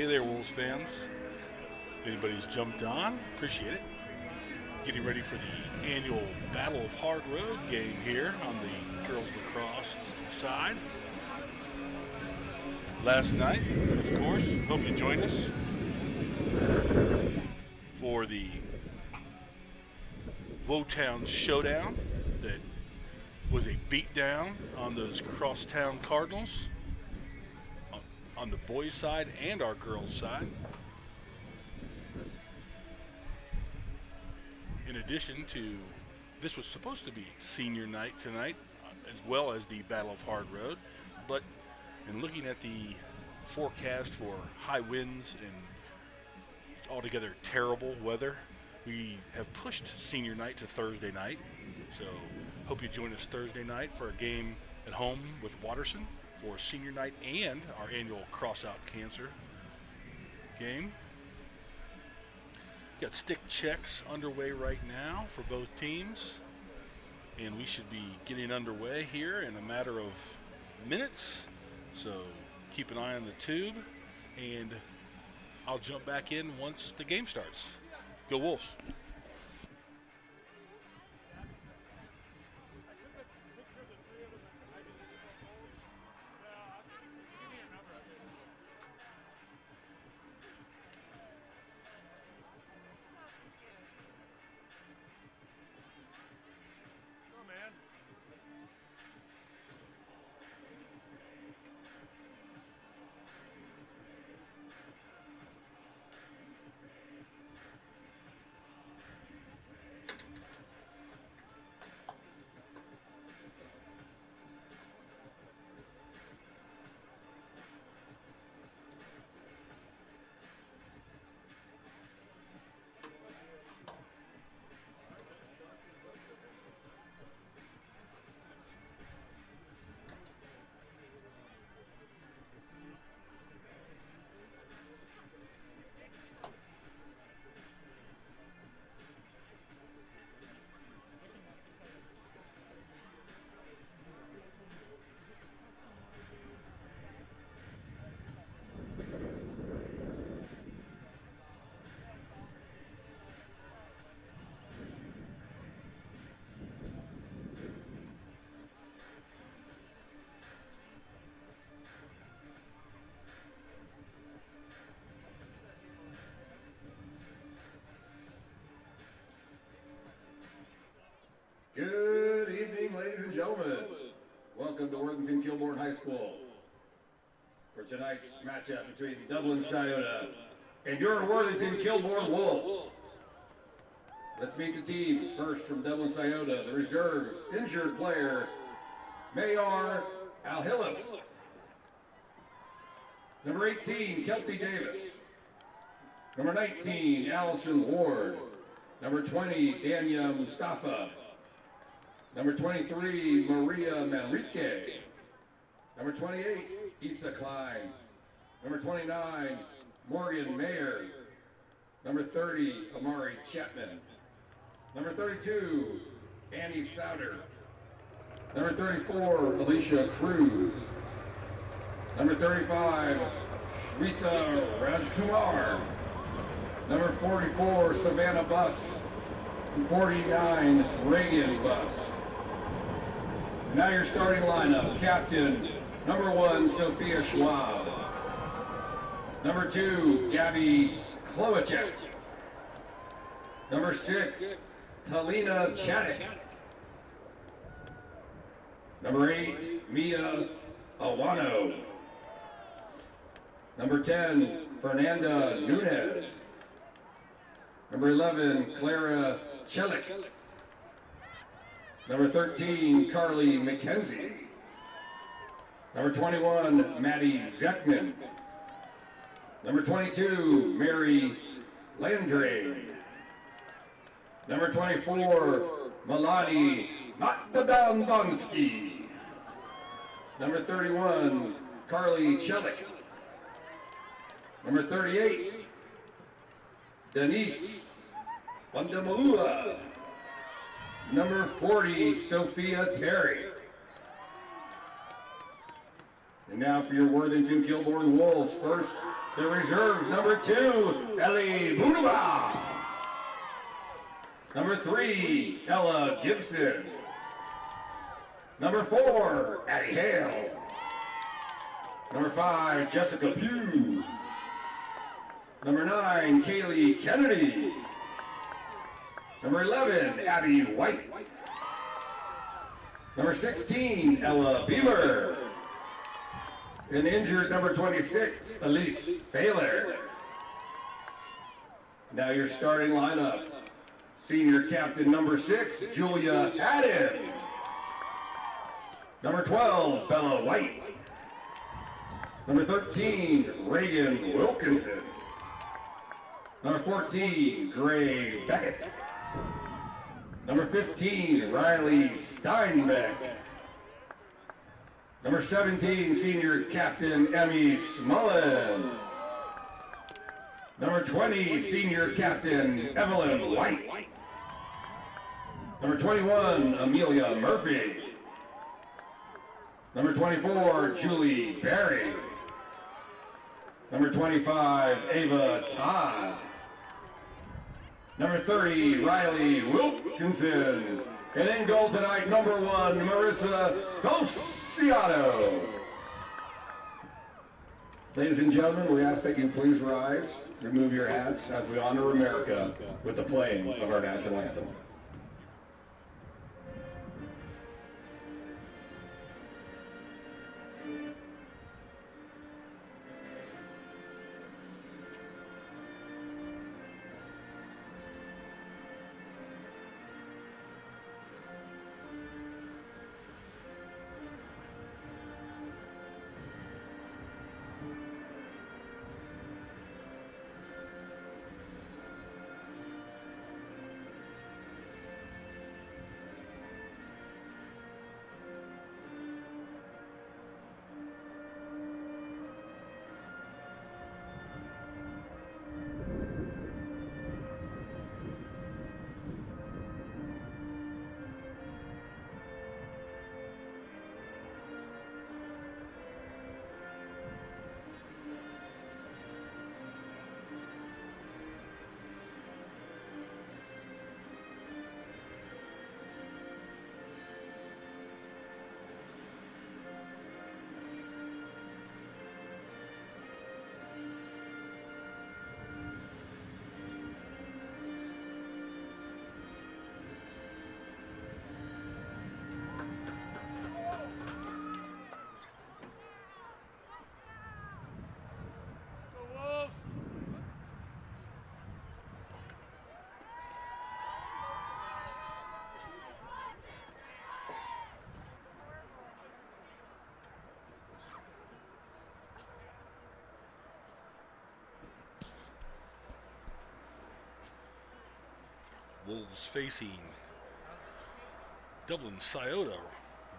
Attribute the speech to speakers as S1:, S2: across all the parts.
S1: Hey there, Wolves fans. If anybody's jumped on, appreciate it. Getting ready for the annual Battle of Hard Road game here on the girls lacrosse side. Last night, of course, hope you joined us for the Wotown showdown that was a beatdown on those crosstown Cardinals on the boys' side and our girls' side. In addition to, this was supposed to be senior night tonight, as well as the Battle of Hard Road, but in looking at the forecast for high winds and altogether terrible weather, we have pushed senior night to Thursday night. So hope you join us Thursday night for a game at home with Watterson for senior night and our annual Cross Out Cancer game. Got stick checks underway right now for both teams, and we should be getting underway here in a matter of minutes. So keep an eye on the tube, and I'll jump back in once the game starts. Go Wolves.
S2: Good evening, ladies and gentlemen. Welcome to Worthington-Kilbourne High School for tonight's matchup between Dublin Scioto and your Worthington-Kilbourne Wolves. Let's meet the teams. First from Dublin Scioto, the reserves, injured player, Mayar Al-Hilif. Number 18, Kelty Davis. Number 19, Allison Ward. Number 20, Dania Mustafa. Number 23, Maria Manrique. Number 28, Issa Klein. Number 29, Morgan Mayer. Number 30, Amari Chapman. Number 32, Annie Souter. Number 34, Alicia Cruz. Number 35, Shritha Rajkumar. Number 44, Savannah Buss. And 49, Reagan Buss. Now your starting lineup. Captain, number 1, Sophia Schwab. Number 2, Gabby Klowacek. Number 6, Talina Chaddick. Number 8, Mia Awano. Number 10, Fernanda Nunez. Number 11, Clara Chelik. Number 13, Carly McKenzie. Number 21, Maddie Zeckman. Number 22, Mary Landrade. Number 24, Milani Matadambonsky. Number 31, Carly Chelik. Number 38, Denise Fundamalua. Number 40, Sophia Terry. And now for your Worthington-Kilbourne Wolves. First The reserves, number 2, Ellie Bunaba. Number 3, Ella Gibson. Number 4, Addie Hale. Number 5, Jessica Pugh. Number 9, Kaylee Kennedy. Number 11, Abby White. Number 16, Ella Beaver. And injured number 26, Elise Thaler. Now your starting lineup. Senior captain number 6, Julia Haddon. Number 12, Bella White. Number 13, Reagan Wilkinson. Number 14, Gray Beckett. Number 15, Riley Steinbeck. Number 17, senior captain Emmy Smullen. Number 20, senior captain Evelyn White. Number 21, Amelia Murphy. Number 24, Julie Berry. Number 25, Ava Todd. Number 30, Riley Wilkinson. And in goal tonight, number 1, Marissa Dosiato. Ladies and gentlemen, we ask that you please rise, remove your hats as we honor America with the playing of our national anthem.
S1: Wolves facing Dublin Scioto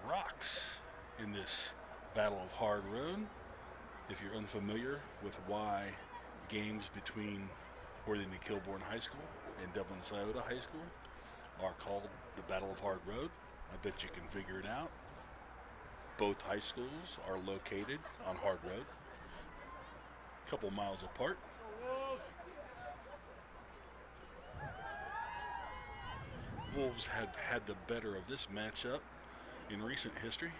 S1: Rocks in this Battle of Hard Road. If you're unfamiliar with why games between Worthington Kilbourne High School and Dublin Scioto High School are called the Battle of Hard Road, I bet you can figure it out. Both high schools are located on Hard Road, a couple miles apart. Wolves have had the better of this matchup in recent history.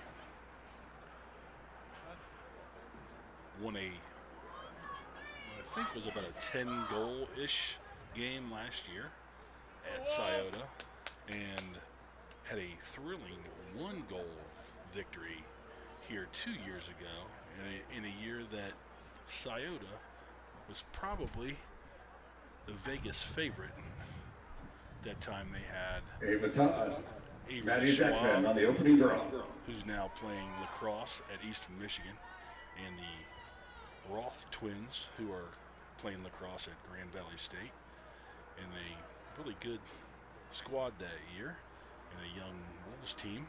S1: Won I think was about a 10-goal-ish game last year at Scioto, and had a thrilling 1-goal victory here 2 years ago in a year that Scioto was probably the Vegas favorite. That time they had
S2: Ava Todd,
S1: Avery
S2: Maddie
S1: Schwab,
S2: Zeckman on the opening draw.
S1: who's now playing lacrosse at Eastern Michigan, and the Roth twins, who are playing lacrosse at Grand Valley State, and a really good squad that year, and a young Wolves team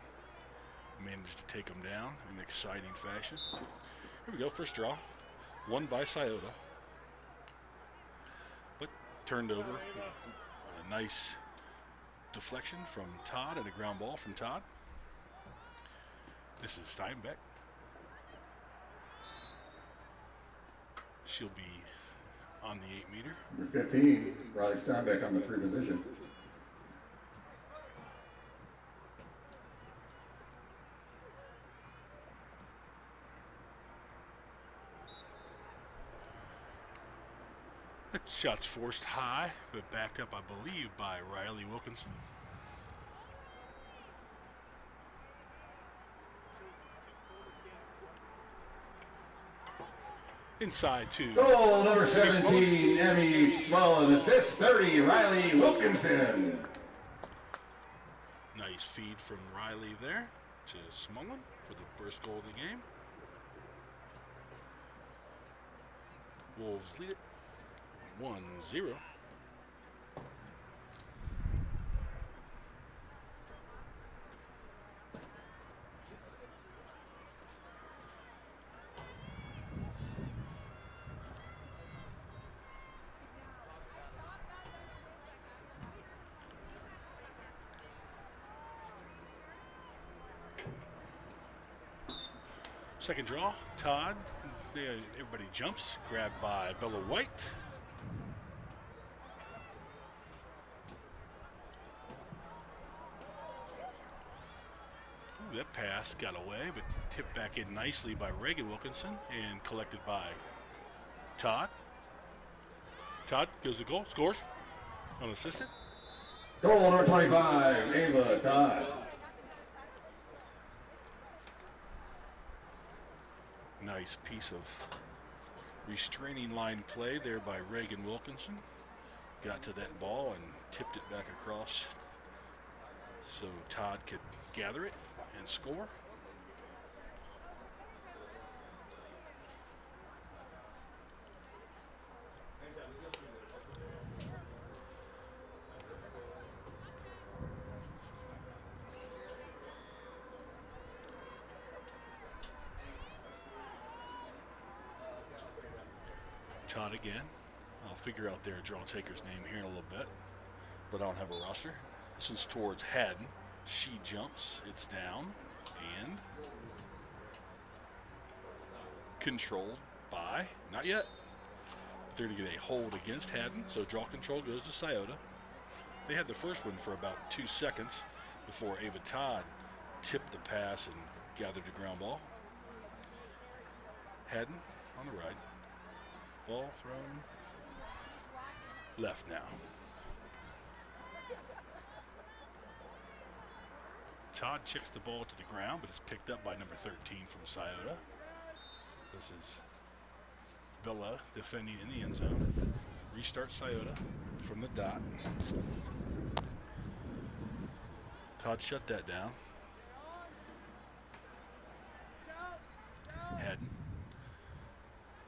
S1: managed to take them down in exciting fashion. Here we go, first draw, won by Scioto, but turned over a nice deflection from Todd and a ground ball from Todd. This is Steinbeck. She'll be on the 8 meter.
S2: Number 15, Riley Steinbeck on the 3 position.
S1: That shot's forced high, but backed up, I believe, by Riley Wilkinson. Inside to
S2: Goal number 17, Emmy Smullen. Assist 30, Riley Wilkinson.
S1: Nice feed from Riley there to Smullen for the first goal of the game. Wolves lead it 1-0. Second draw, Todd. Everybody jumps. Grabbed by Bella White. Ooh, that pass got away, but tipped back in nicely by Reagan Wilkinson and collected by Todd. Todd goes to goal, scores, unassisted.
S2: Goal number 25, Ava Todd.
S1: Nice piece of restraining line play there by Reagan Wilkinson. Got to that ball and tipped it back across so Todd could gather it and score. Todd again. I'll figure out their draw taker's name here in a little bit, but I don't have a roster. This one's towards Haddon. She jumps, it's down, and controlled by, not yet. They're to get a hold against Haddon, so draw control goes to Scioto. They had the first one for about 2 seconds before Ava Todd tipped the pass and gathered the ground ball. Haddon on the right. Ball thrown left now. Todd checks the ball to the ground, but it's picked up by number 13 from Scioto. This is Bella defending in the end zone. Restart Scioto from the dot. Todd shut that down. Haddon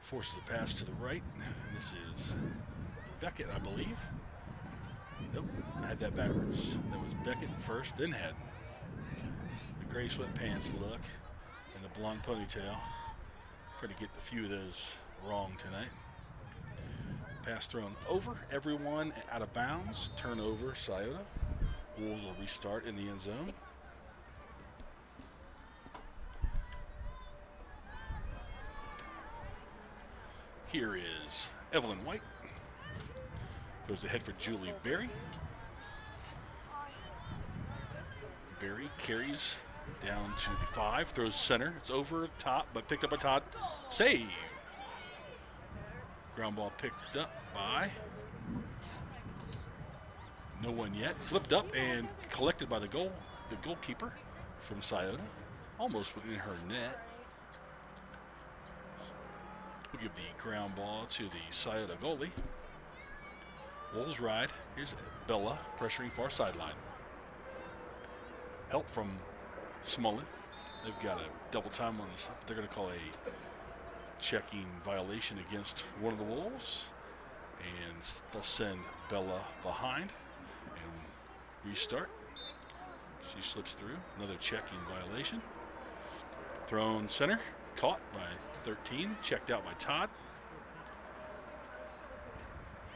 S1: forces a pass to the right. And this is Beckett, I believe. Nope, I had that backwards. That was Beckett first, then Haddon. The gray sweatpants look and the blonde ponytail. Trying to get a few of those wrong tonight. Pass thrown over, everyone out of bounds. Turnover, Scioto. Wolves will restart in the end zone. Here is Evelyn White. Throws ahead for Julie Berry. Berry carries down to the 5, throws center. It's over top, but picked up by Todd. Save. Ground ball picked up by no one yet. Flipped up and collected by the goalkeeper from Scioto. Almost within her net. We'll give the ground ball to the Scioto goalie. Wolves ride. Here's Bella pressuring far sideline. Help from Smullen. They've got a double time on this. They're going to call a checking violation against one of the Wolves. And they'll send Bella behind and restart. She slips through. Another checking violation. Thrown center. Caught by 13. Checked out by Todd.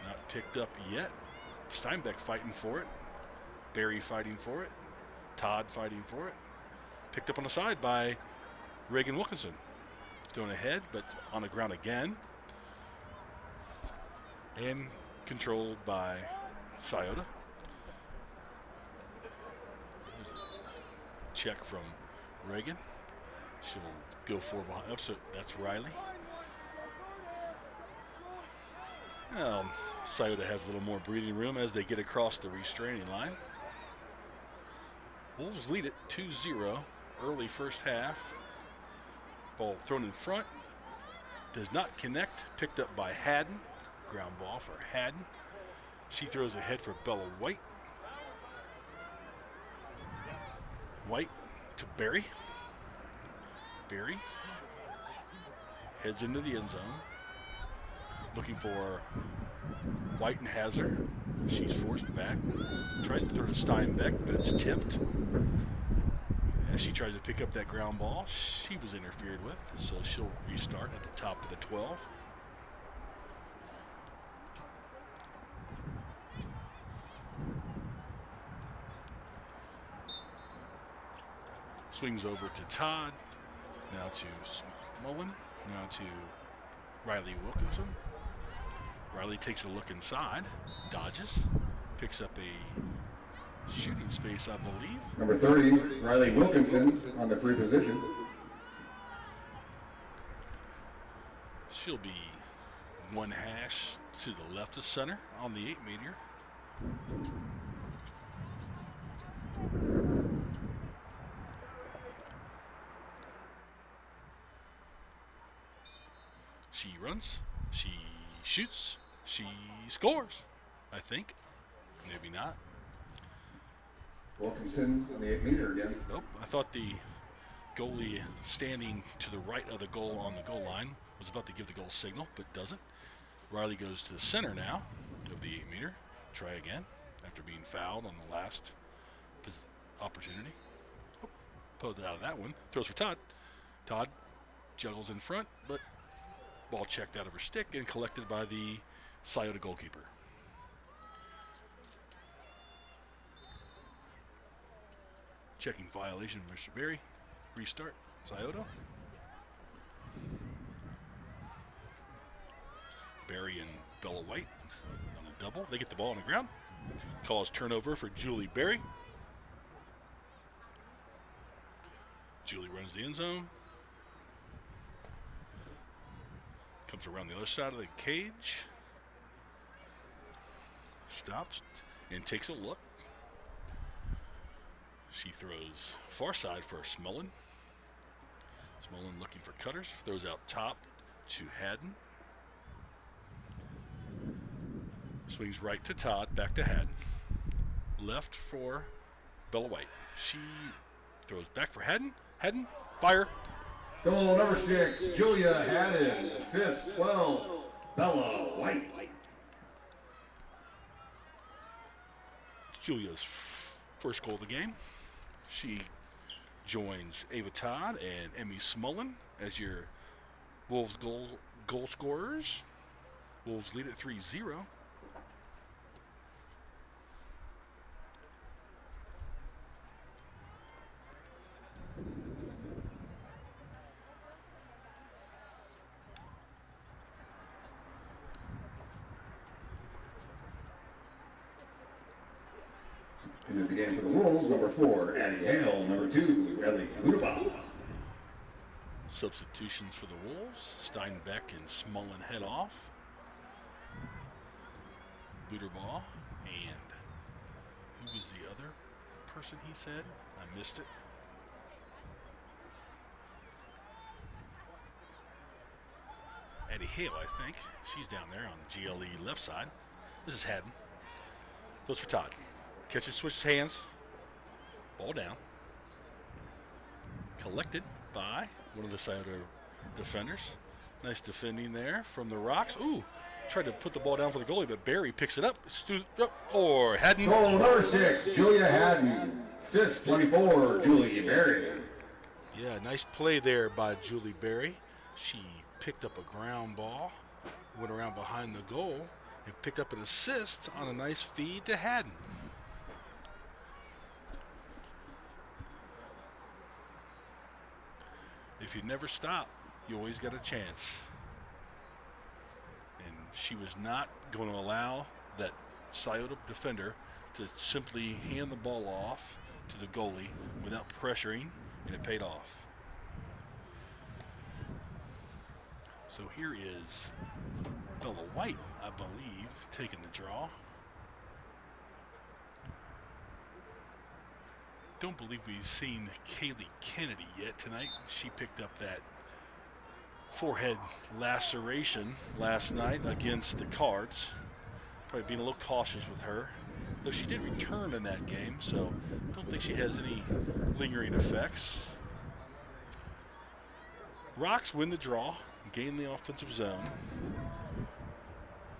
S1: Not picked up yet. Steinbeck fighting for it. Berry fighting for it. Todd fighting for it. Picked up on the side by Reagan Wilkinson. Going ahead, but on the ground again. and controlled by Scioto. There's a check from Reagan. She'll go 4 behind. So that's Riley. Scioto has a little more breathing room as they get across the restraining line. Wolves lead it 2-0 early first half. Ball thrown in front. Does not connect. Picked up by Haddon. Ground ball for Haddon. She throws ahead for Bella White. White to Barry. Barry heads into the end zone. Looking for White and has her. She's forced back. Tried to throw to Steinbeck, but it's tipped. As she tries to pick up that ground ball, she was interfered with, so she'll restart at the top of the 12. Swings over to Todd, now to Smullen, now to Riley Wilkinson. Riley takes a look inside, dodges, picks up a shooting space, I believe.
S2: Number 30, Riley Wilkinson on the free position.
S1: She'll be 1 hash to the left of center on the 8-meter. She runs, she shoots, she scores, I think. Maybe not.
S2: Wilkinson on the 8-meter again.
S1: Nope, I thought the goalie standing to the right of the goal on the goal line was about to give the goal signal, but doesn't. Riley goes to the center now of the 8-meter. Try again after being fouled on the last opportunity. Oh, pulled it out of that one. Throws for Todd. Todd juggles in front, but ball checked out of her stick and collected by the Scioto goalkeeper. Checking violation of Mr. Berry. Restart. Scioto. Barry and Bella White on a double. They get the ball on the ground. Calls turnover for Julie Berry. Julie runs the end zone. Comes around the other side of the cage. Stops and takes a look. She throws far side for Smullen. Smullen looking for cutters. Throws out top to Haddon. Swings right to Todd, back to Haddon. Left for Bella White. She throws back for Haddon. Haddon, fire.
S2: Goal number 6, Julia Haddon. Assist 12, Bella White.
S1: Julia's first goal of the game. She joins Ava Todd and Emmy Smullen as your Wolves goal scorers. Wolves lead at 3-0.
S2: Into the game for the Wolves, number 4, Addie Hale. Number 2, Ellie Udaba.
S1: Substitutions for the Wolves. Steinbeck and Smullen head off. Booterball and who was the other person he said? I missed it. Addie Hale, I think. She's down there on GLE left side. This is Haddon. Goes for Todd. Catches, switches hands. Ball down. Collected by one of the Scioto defenders. Nice defending there from the Rocks. Ooh, tried to put the ball down for the goalie, but Barry picks it up. Or Haddon.
S2: Goal number 6, Julia Haddon. Assist 24, Julie Berry.
S1: Yeah, nice play there by Julie Berry. She picked up a ground ball, went around behind the goal, and picked up an assist on a nice feed to Haddon. If you never stop, you always got a chance. And she was not going to allow that Scioto defender to simply hand the ball off to the goalie without pressuring, and it paid off. So here is Bella White, I believe, taking the draw. Don't believe we've seen Kaylee Kennedy yet tonight. She picked up that forehead laceration last night against the Cards. Probably being a little cautious with her, though she did return in that game, so I don't think she has any lingering effects. Rocks win the draw, gain the offensive zone,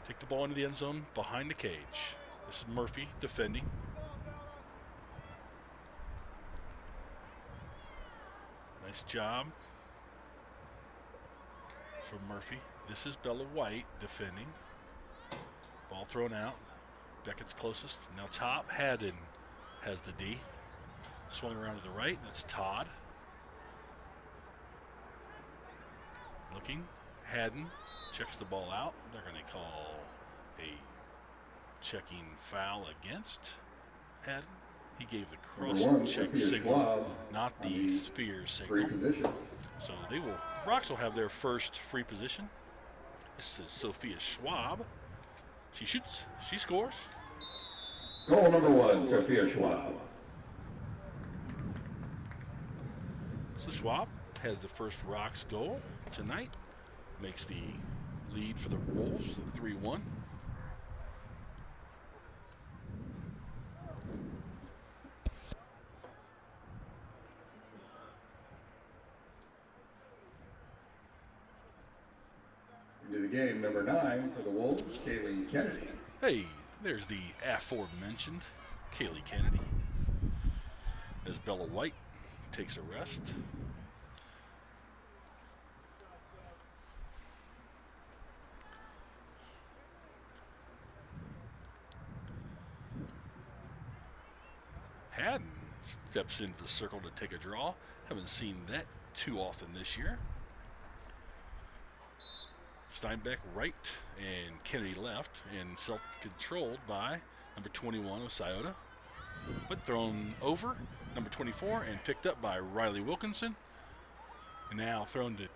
S1: take the ball into the end zone behind the cage. This is Murphy defending. Nice job from Murphy. This is Bella White defending. Ball thrown out. Beckett's closest. Now top. Haddon has the D. Swung around to the right. That's Todd. Looking. Haddon checks the ball out. They're going to call a checking foul against Haddon. He gave the cross-check signal, not the sphere signal. So Rocks will have their first free position. This is Sophia Schwab. She shoots. She scores.
S2: Goal number 1, Sophia Schwab.
S1: So Schwab has the first Rocks goal tonight. Makes the lead for the Wolves 3-1.
S2: Into the game, number 9 for the Wolves, Kaylee Kennedy.
S1: Hey, there's the aforementioned Kaylee Kennedy. As Bella White takes a rest. Haddon steps into the circle to take a draw. Haven't seen that too often this year. Steinbeck right and Kennedy left, and self-controlled by number 21 of Scioto. But thrown over, number 24, and picked up by Riley Wilkinson. And now thrown to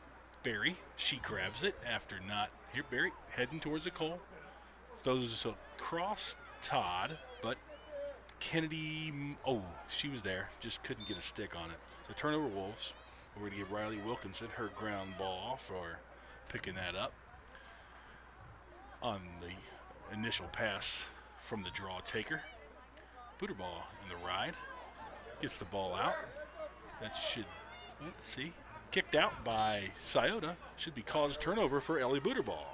S1: Barry. She grabs it after not. Here, Barry heading towards the goal. Throws across Todd, but Kennedy, she was there. Just couldn't get a stick on it. So turnover Wolves. We're going to give Riley Wilkinson her ground ball for picking that up on the initial pass from the draw taker. Booterball in the ride. Gets the ball out. That should, let's see, kicked out by Scioto. Should be caused turnover for Ellie Booterball.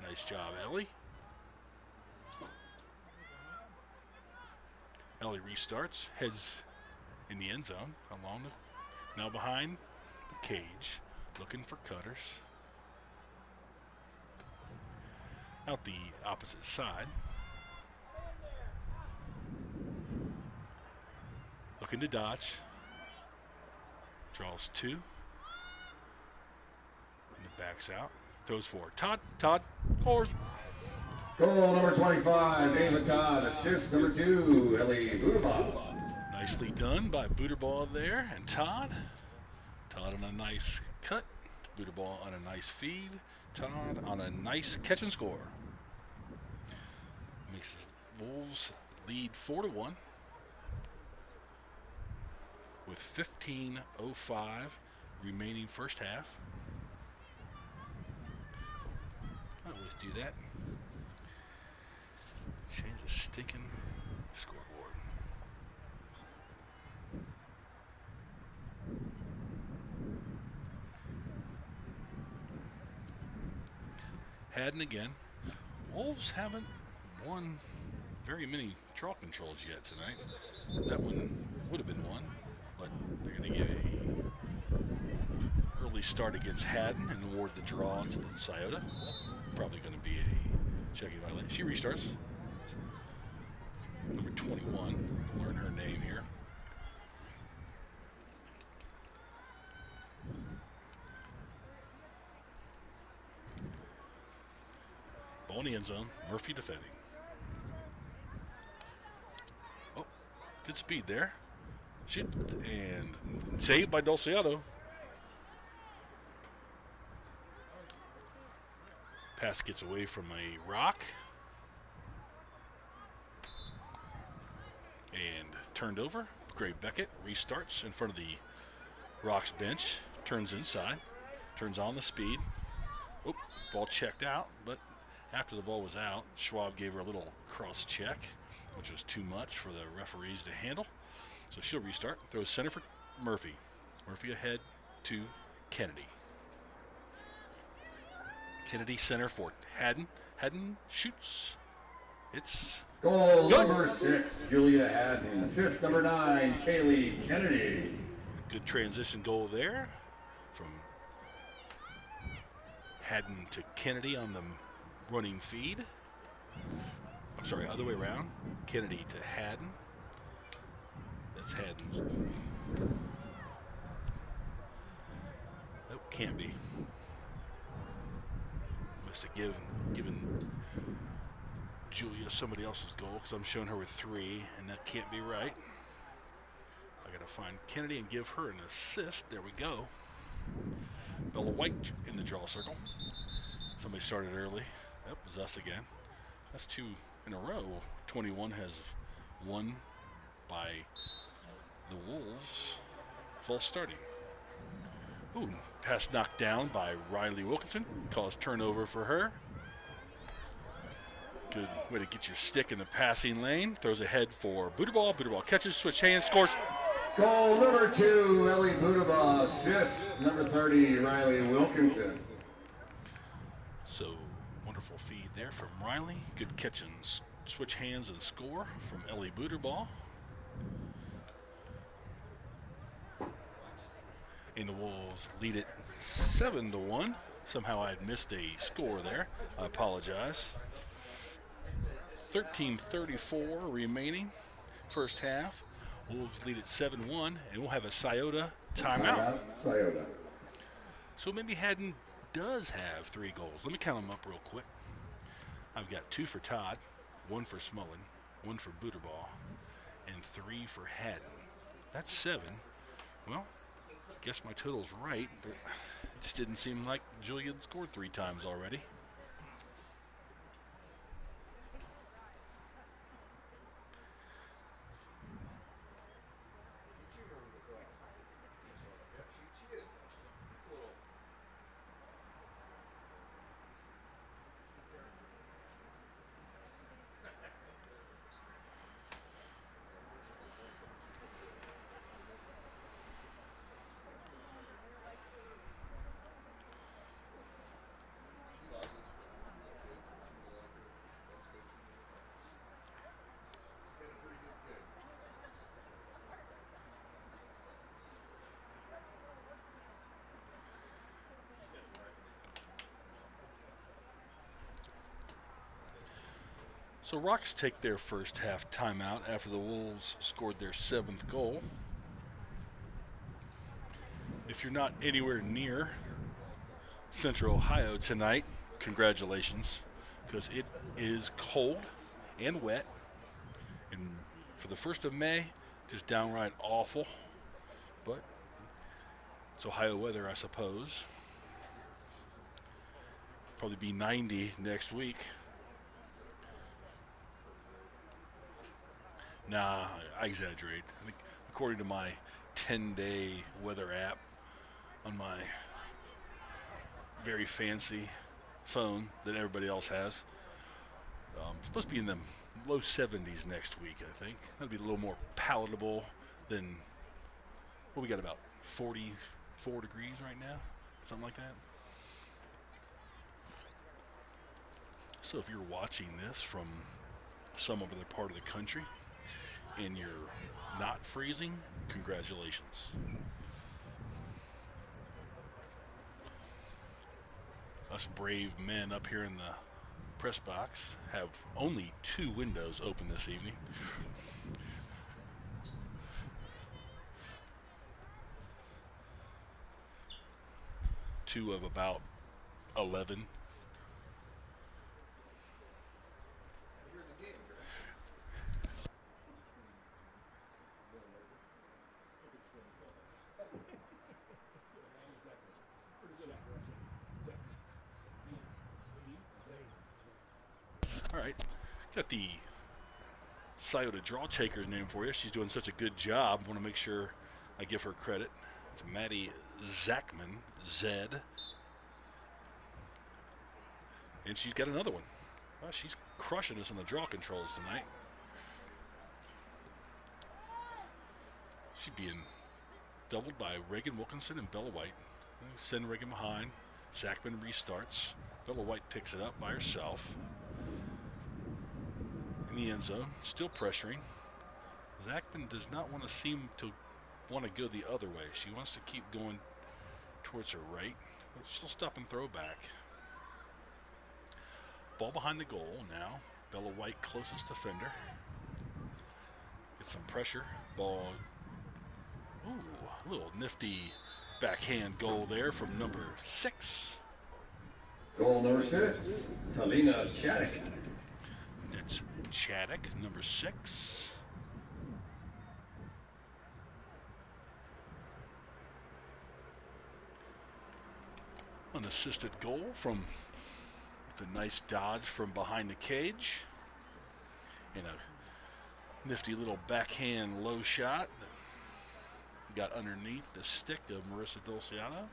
S1: Nice job, Ellie. Ellie restarts, heads in the end zone, now behind the cage, looking for cutters. Out the opposite side. Looking to dodge. Draws 2. And it backs out. Throws forward. Todd scores.
S2: Goal number 25, Ava Todd. Assist number 2, Ellie Booterball.
S1: Nicely done by Booterball there. And Todd on a nice cut. Booterball on a nice feed. Todd on a nice catch and score. Makes the Wolves lead 4-1 with 15:05 remaining first half. I always do that. Change the stinking scoreboard. Haddon again. Wolves haven't won very many draw controls yet tonight. That one would have been one, but they're going to give a early start against Haddon and award the draw to the Scioto. Probably going to be a checking violation. She restarts. Number 21. Learn her name here. On the end zone, Murphy defending. Oh, good speed there. Shoot, and saved by Dulciato. Pass gets away from a rock. And turned over. Gray Beckett restarts in front of the Rocks bench. Turns inside. Turns on the speed. Oh, ball checked out, but after the ball was out, Schwab gave her a little cross check, which was too much for the referees to handle. So she'll restart. Throws center for Murphy. Murphy ahead to Kennedy. Kennedy center for Haddon. Haddon shoots. It's
S2: Goal
S1: good.
S2: number 6, Julia Haddon. Assist number 9, Kaylee Kennedy.
S1: Good transition goal there from Haddon to Kennedy on the running feed. I'm sorry, other way around. Kennedy to Haddon. That's Haddon's. Nope, can't be. Must have given Julia somebody else's goal because I'm showing her with 3, and that can't be right. I got to find Kennedy and give her an assist. There we go. Bella White in the draw circle. Somebody started early. Yep, it was us again. That's 2 in a row. 21 has won by the Wolves. False starting. Ooh, pass knocked down by Riley Wilkinson. Caused turnover for her. Good way to get your stick in the passing lane. Throws ahead for Budaball. Budaball catches, switch hands, scores.
S2: Goal number 2, Ellie Budaball. Assist number 30, Riley Wilkinson.
S1: So, wonderful feed there from Riley. Good catch and switch hands and score from Ellie Budaball. And the Wolves lead it 7-1. Somehow I had missed a score there. I apologize. 13:34 remaining, first half. Wolves lead it 7-1, and we'll have a Scioto timeout.
S2: Scioto.
S1: So maybe Haddon does have 3 goals. Let me count them up real quick. I've got 2 for Todd, 1 for Smullen, 1 for Budaball, and 3 for Haddon. That's 7. Well, guess my total's right, but it just didn't seem like Julian scored 3 times already. So Rocks take their first half timeout after the Wolves scored their 7th goal. If you're not anywhere near Central Ohio tonight, congratulations, because it is cold and wet. And for the 1st of May, just downright awful. But it's Ohio weather, I suppose. Probably be 90 next week. Nah, I exaggerate. I think according to my 10-day weather app on my very fancy phone that everybody else has, supposed to be in the low 70s next week, I think. That'd be a little more palatable than, what we got, about 44 degrees right now? Something like that. So if you're watching this from some other part of the country, and you're not freezing, congratulations. Us brave men up here in the press box have only 2 windows open this evening. Two of about 11. Got the Scioto draw taker's name for you. She's doing such a good job. Want to make sure I give her credit. It's Maddie Zachman, Zed. And she's got another one. Well, she's crushing us in the draw controls tonight. She's being doubled by Reagan Wilkinson and Bella White. Send Reagan behind. Zachman restarts. Bella White picks it up by herself. In the end zone, still pressuring. Zachman does not want to seem to want to go the other way. She wants to keep going towards her right. But she'll stop and throw back. Ball behind the goal now. Bella White, closest defender. Gets some pressure. Ball. Ooh, a little nifty backhand goal there from number 6.
S2: Goal number 6, Talina Chaddock.
S1: That's Chaddock, number 6. Unassisted goal from the nice dodge from behind the cage. And a nifty little backhand low shot. Got underneath the stick of Marissa Dulciano.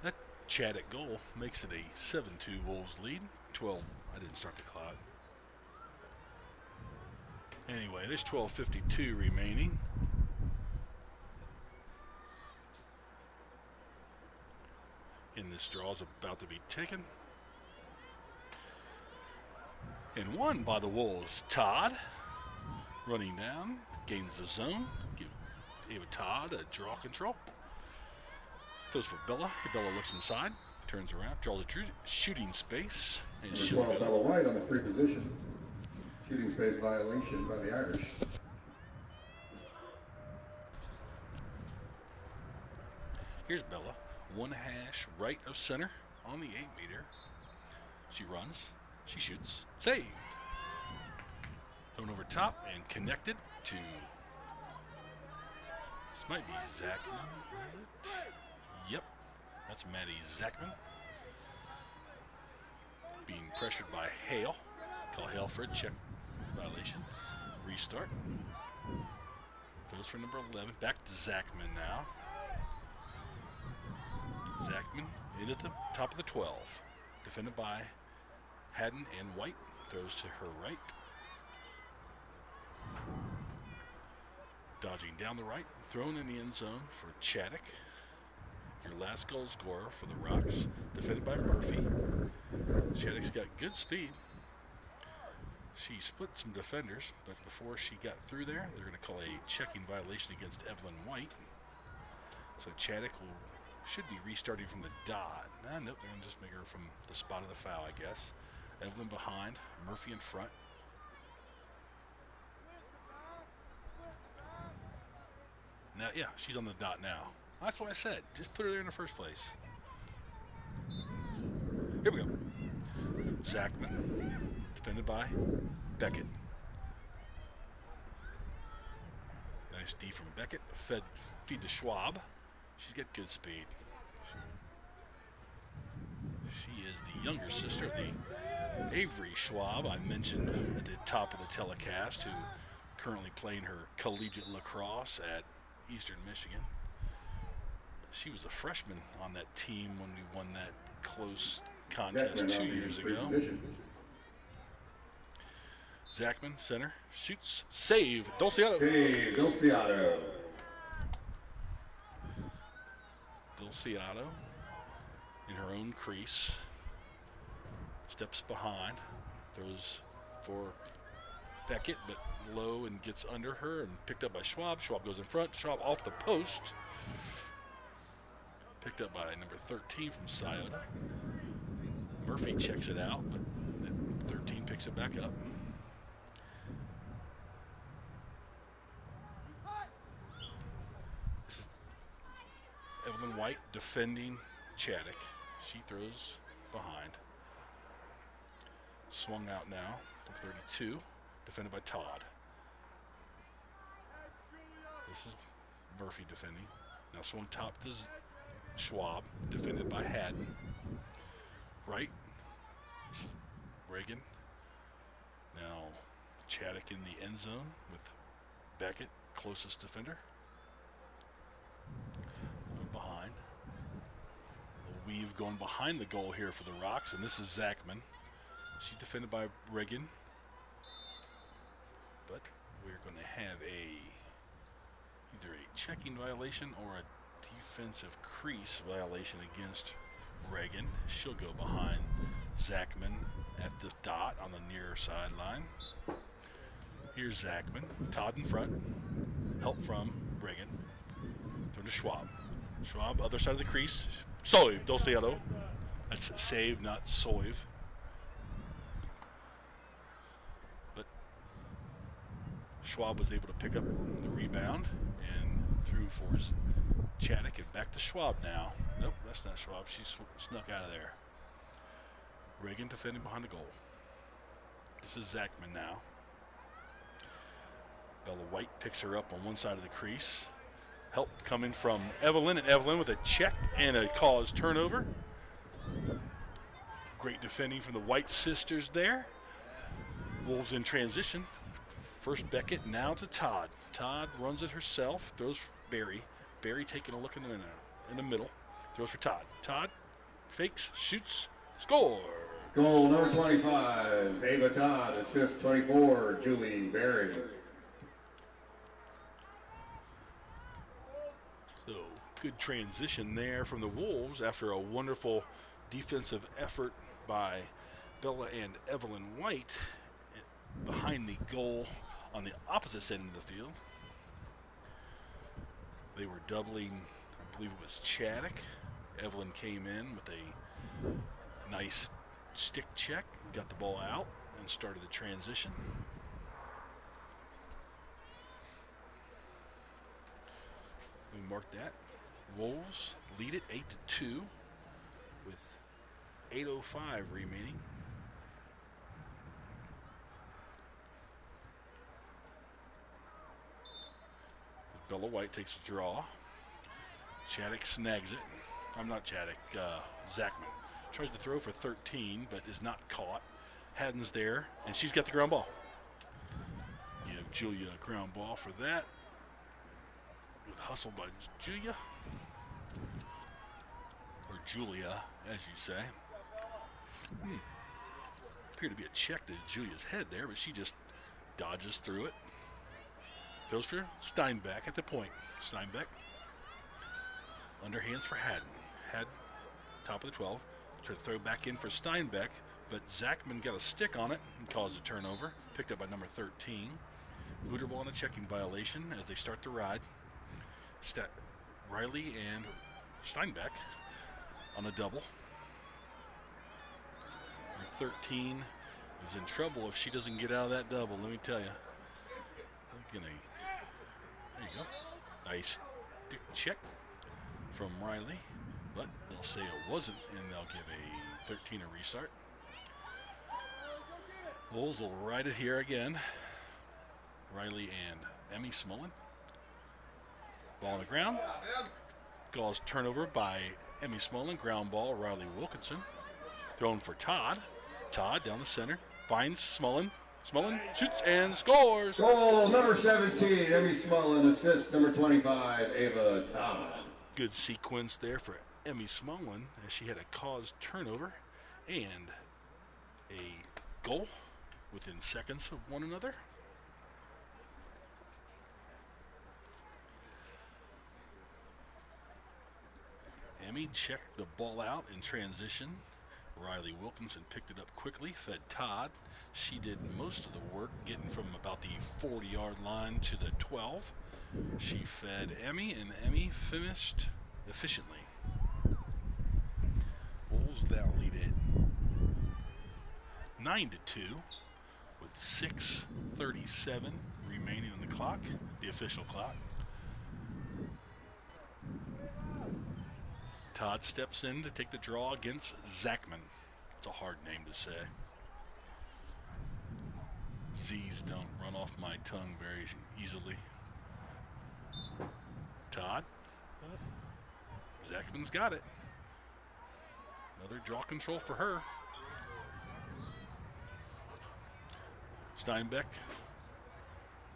S1: That Chaddock goal makes it a 7-2 Wolves lead. 12. I didn't start the clock. Anyway, there's 12:52 remaining. And this draw is about to be taken. And won by the Wolves. Todd running down, gains the zone. Give Ava Todd a draw control. Goes for Bella. Bella looks inside, turns around, draws a true shooting space, and she'll go.
S2: Bella White on the free position. Shooting space violation by the Irish.
S1: Here's Bella, 1 hash right of center on the 8-meter. She runs, she shoots, saved. Thrown over top and connected to. This might be Zachman, is it? Yep, that's Maddie Zachman. Being pressured by Hale. Call Hale for a check violation. Restart. Throws for number 11. Back to Zachman now. Zachman in at the top of the 12. Defended by Haddon and White. Throws to her right. Dodging down the right. Thrown in the end zone for Chaddock. Your last goal scorer for the Rocks. Defended by Murphy. Chaddock's got good speed. She split some defenders, but before she got through there, they're going to call a checking violation against Evelyn White. So Chaddock should be restarting from the dot. Nope, they're going to just make her from the spot of the foul, I guess. Evelyn behind, Murphy in front. Now, yeah, she's on the dot now. That's what I said. Just put her there in the first place. Here we go. Zachman, defended by Beckett. Nice D from Beckett. Feed to Schwab. She's got good speed. She is the younger sister of the Avery Schwab I mentioned at the top of the telecast, who currently playing her collegiate lacrosse at Eastern Michigan. She was a freshman on that team when we won that close contest 2 years ago. Zachman, center, shoots, save, Dulciano.
S2: Save, Dulciano.
S1: Dulciano in her own crease. Steps behind, throws for Beckett, but low and gets under her and picked up by Schwab. Schwab goes in front, Schwab off the post. Picked up by number 13 from Scioto. Murphy checks it out, but 13 picks it back up. This is Evelyn White defending Chaddock. She throws behind. Swung out now, number 32, defended by Todd. This is Murphy defending. Now swung top to Schwab, defended by Haddon. Right, Reagan. Now Chaddock in the end zone with Beckett, closest defender. Behind. A weave going behind the goal here for the Rocks, and this is Zachman. She's defended by Reagan. But we're going to have either a checking violation or a defensive crease violation against Reagan. She'll go behind Zachman at the dot on the near sideline. Here's Zachman. Todd in front. Help from Reagan. Throw to Schwab. Schwab, other side of the crease. Soiv, Dulceado. That's save, not Soiv. But Schwab was able to pick up the rebound and threw for Chaddock, and back to Schwab now. Nope, that's not Schwab. She snuck out of there. Reagan defending behind the goal. This is Zachman now. Bella White picks her up on one side of the crease. Help coming from Evelyn, and Evelyn with a check and a caused turnover. Great defending from the White sisters there. Wolves in transition. First Beckett, now to Todd. Todd runs it herself, throws for Barry. Barry taking a look in the middle. Throws for Todd. Todd fakes, shoots, score.
S2: Goal number 25, Ava Todd. Assist 24, Julie Berry.
S1: So good transition there from the Wolves after a wonderful defensive effort by Bella and Evelyn White behind the goal on the opposite end of the field. They were doubling, I believe it was Chaddock. Evelyn came in with a nice stick check, got the ball out, and started the transition. We marked that. Wolves lead it 8-2 with 8:05 remaining. Bella White takes a draw. Chaddock snags it. I'm not Chaddock, Zachman. Tries to throw for 13, but is not caught. Haddon's there, and she's got the ground ball. Give Julia a ground ball for that. Good hustle by Julia. Or Julia, as you say. Appeared to be a check to Julia's head there, but she just dodges through it. Throws for Steinbeck at the point. Steinbeck. Underhands for Haddon. Haddon, top of the 12. Tried to throw back in for Steinbeck, but Zachman got a stick on it and caused a turnover. Picked up by number 13. Booterball on a checking violation as they start to ride. Riley and Steinbeck on a double. Number 13 is in trouble if she doesn't get out of that double, let me tell you. There you go. Nice stick check from Riley, but they'll say it wasn't, and they'll give a 13 a restart. Wolves will ride it here again. Riley and Emmy Smullen. Ball on the ground. Gauls turnover by Emmy Smullen. Ground ball, Riley Wilkinson. Thrown for Todd. Todd down the center. Finds Smullen. Smullen shoots and scores.
S2: Goal number 17, Emmy Smullen. Assist number 25, Ava Todd.
S1: Good sequence there for Emmy Smullen as she had a caused turnover and a goal within seconds of one another. Emmy checked the ball out in transition. Riley Wilkinson picked it up quickly, fed Todd. She did most of the work, getting from about the 40-yard line to the 12. She fed Emmy, and Emmy finished efficiently. Wolves now lead it 9-2 with 6:37 remaining on the clock, the official clock. Todd steps in to take the draw against Zachman. It's a hard name to say. Z's don't run off my tongue very easily. Todd. Zachman's got it. Another draw control for her. Steinbeck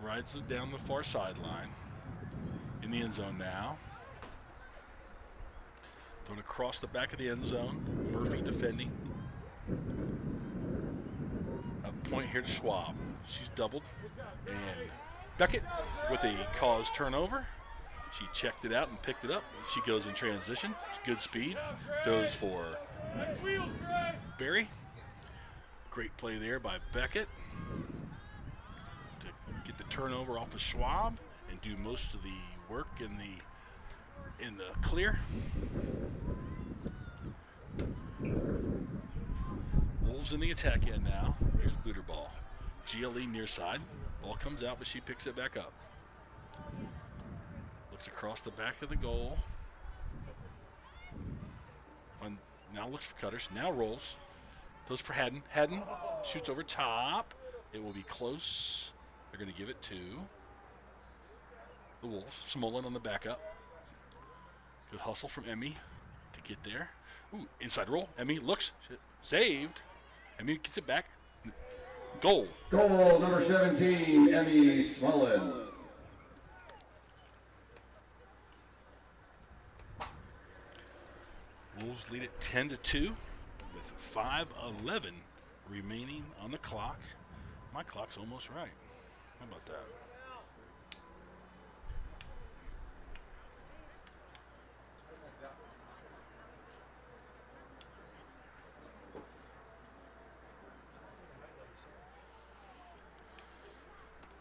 S1: rides it down the far sideline. In the end zone now. Thrown across the back of the end zone. Murphy defending. Up point here to Schwab. She's doubled. And Beckett with a caused turnover. She checked it out and picked it up. She goes in transition. Good speed. Throws for Barry. Great play there by Beckett to get the turnover off of Schwab and do most of the work in the clear. Wolves in the attack end now. Here's Booter ball. GLE near side. Ball comes out, but she picks it back up. Looks across the back of the goal. Now looks for cutters. Now rolls. Goes for Haddon. Haddon shoots over top. It will be close. They're going to give it to the Wolves. Smolin on the backup. Good hustle from Emmy to get there. Ooh, inside roll. Emmy looks. Saved. Emmy gets it back. Goal.
S2: Goal number 17, Emmy Smolin.
S1: Wolves lead it 10-2 with 5:11 remaining on the clock. My clock's almost right. How about that?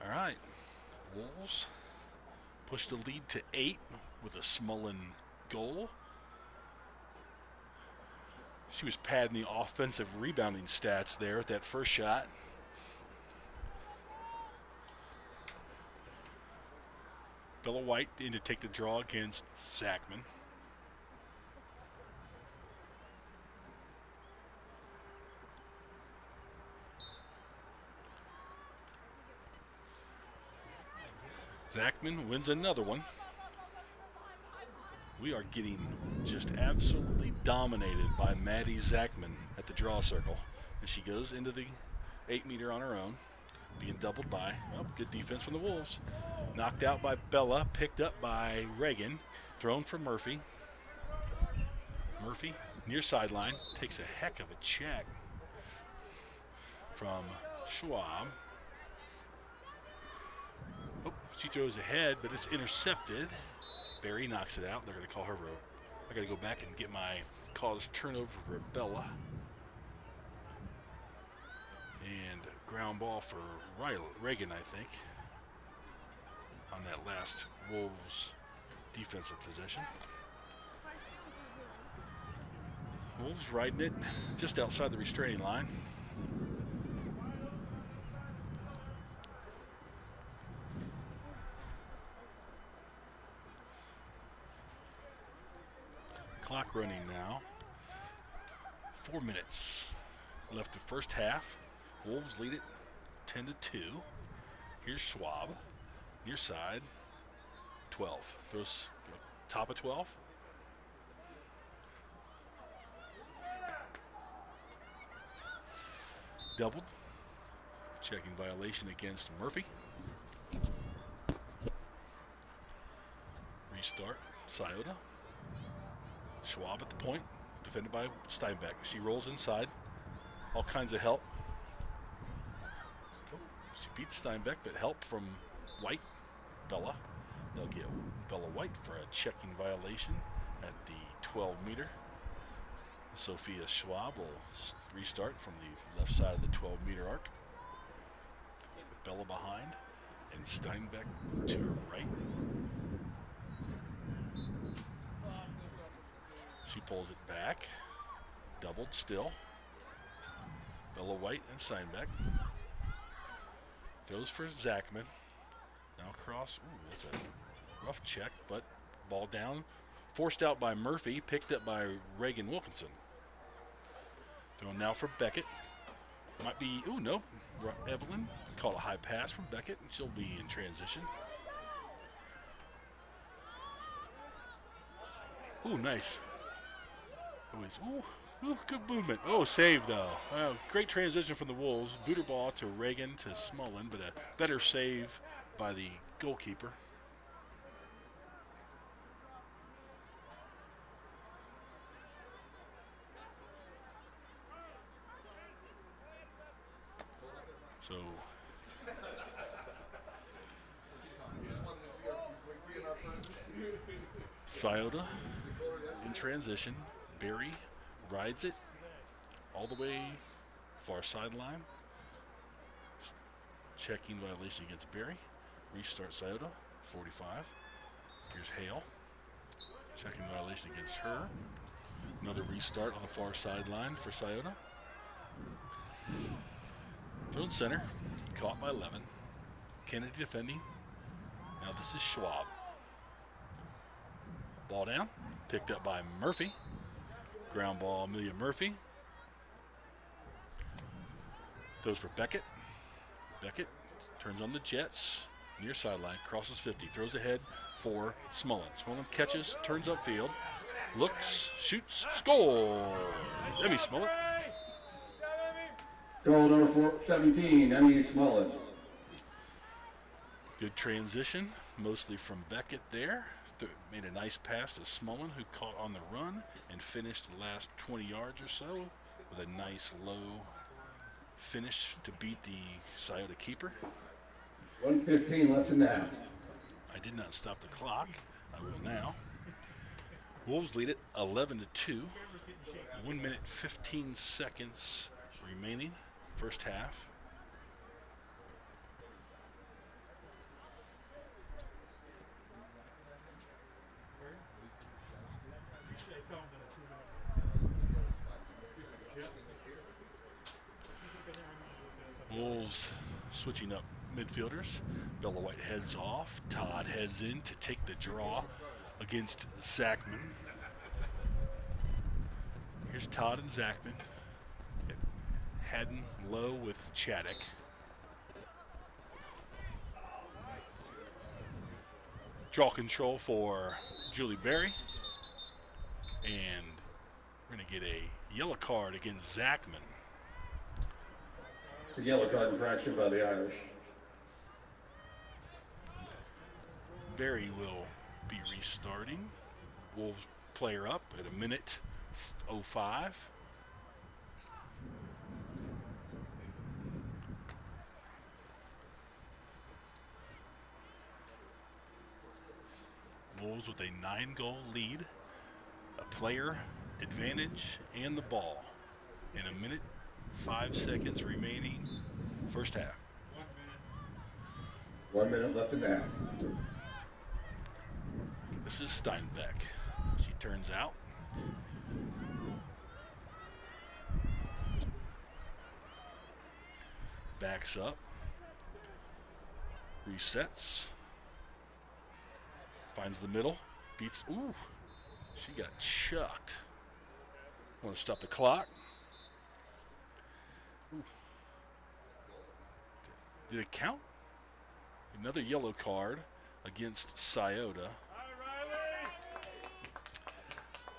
S1: All right. Wolves push the lead to 8 with a Smolin goal. She was padding the offensive rebounding stats there at that first shot. Bella White in to take the draw against Zachman. Zachman wins another one. We are getting just absolutely dominated by Maddie Zachman at the draw circle. And she goes into the 8-meter on her own, being doubled by, well, good defense from the Wolves. Knocked out by Bella, picked up by Reagan, thrown for Murphy. Murphy, near sideline, takes a heck of a check from Schwab. Oh, she throws ahead, but it's intercepted. Barry knocks it out. They're going to call her for I got to go back and get my caused turnover for Bella. And ground ball for Reagan, I think, on that last Wolves defensive possession. Wolves riding it just outside the restraining line. Clock running now. 4 minutes left the first half. Wolves lead it 10-2. Here's Schwab, near side, 12. Throws top of 12. Doubled. Checking violation against Murphy. Restart. Scioto. Schwab at the point, defended by Steinbeck. She rolls inside. All kinds of help. She beats Steinbeck, but help from White, Bella. They'll get Bella White for a checking violation at the 12-meter. Sophia Schwab will restart from the left side of the 12-meter arc. With Bella behind and Steinbeck to her right. She pulls it back. Doubled still. Bella White and Steinbeck. Throws for Zachman. Now across. Ooh, that's a rough check, but ball down. Forced out by Murphy. Picked up by Reagan Wilkinson. Thrown now for Beckett. Might be, ooh, no. Evelyn called a high pass from Beckett. She'll be in transition. Ooh, nice. Ooh, good movement. Oh, save though. Great transition from the Wolves. Booter ball to Reagan to Smullen, but a better save by the goalkeeper. So Scioto in transition. Barry rides it all the way far sideline. Checking violation against Barry. Restart Scioto, 45. Here's Hale. Checking violation against her. Another restart on the far sideline for Scioto. Thrown center. Caught by 11. Kennedy defending. Now this is Schwab. Ball down. Picked up by Murphy. Ground ball, Amelia Murphy. Throws for Beckett. Beckett turns on the Jets. Near sideline. Crosses 50. Throws ahead for Smullen. Smullen catches. Turns upfield. Looks. Shoots. Score! Emmy Smullen.
S2: Goal number 17, Emmy Smullen.
S1: Good transition. Mostly from Beckett there. Made a nice pass to Smullen, who caught on the run and finished the last 20 yards or so with a nice low finish to beat the Scioto keeper.
S2: 1:15 left in the half.
S1: I did not stop the clock. I will now. Wolves lead it 11-2. 1 minute 15 seconds remaining. First half. Wolves switching up midfielders. Bella White heads off. Todd heads in to take the draw against Zachman. Here's Todd and Zachman. Haddon low with Chaddock. Draw control for Julie Berry. And we're going to get a yellow card against Zachman.
S2: It's a yellow card infraction by the Irish.
S1: Berry will be restarting. Wolves player up at 1:05. Wolves with a 9-goal lead, a player advantage, and the ball. In 1:05 seconds remaining, first half.
S2: 1 minute left in the half.
S1: This is Steinbeck. She turns out. Backs up. Resets. Finds the middle. Beats. Ooh. She got chucked. Want to stop the clock. Ooh. Did it count? Another yellow card against Scioto.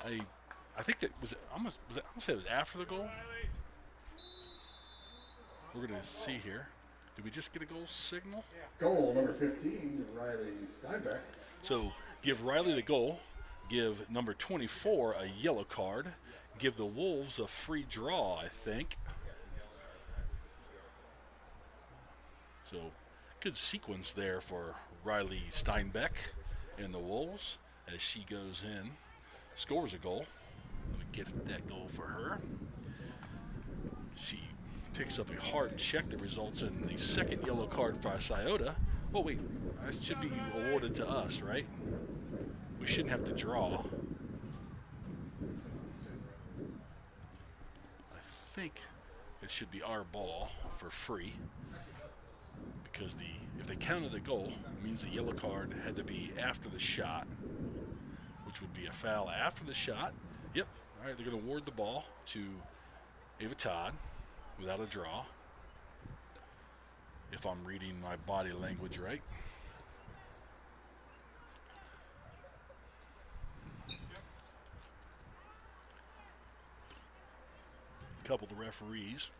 S1: I think that was I'm gonna say it was after the goal. We're gonna see here. Did we just get a goal signal?
S2: Goal number 15, Riley Steinbeck.
S1: So give Riley the goal. Give number 24 a yellow card. Give the Wolves a free draw, I think. So good sequence there for Riley Steinbeck and the Wolves as she goes in, scores a goal. Let me get that goal for her. She picks up a hard check that results in the second yellow card for Scioto. Oh wait, that should be awarded to us, right? We shouldn't have to draw. I think it should be our ball for free. Because if they counted the goal, it means the yellow card had to be after the shot, which would be a foul after the shot. Yep. All right, they're going to award the ball to Ava Todd without a draw, if I'm reading my body language right. a couple of the referees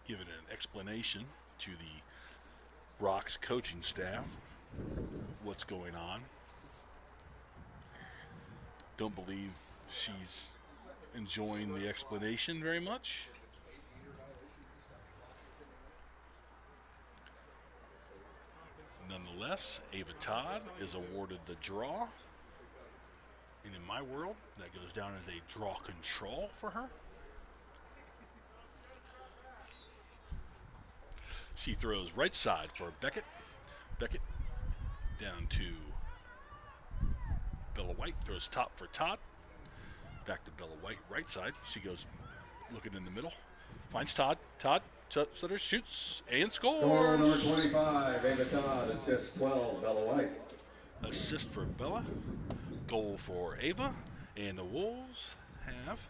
S1: giving an explanation to the Rocks coaching staff what's going on. Don't believe she's enjoying the explanation very much. Nonetheless, Ava Todd is awarded the draw. And in my world, that goes down as a draw control for her. She throws right side for Beckett. Beckett down to Bella White. Throws top for Todd. Back to Bella White, right side. She goes looking in the middle. Finds Todd. Todd, Sutter shoots and scores.
S2: Score number 25, Ava Todd. Assist 12, Bella White.
S1: Assist for Bella. Goal for Ava. And the Wolves have,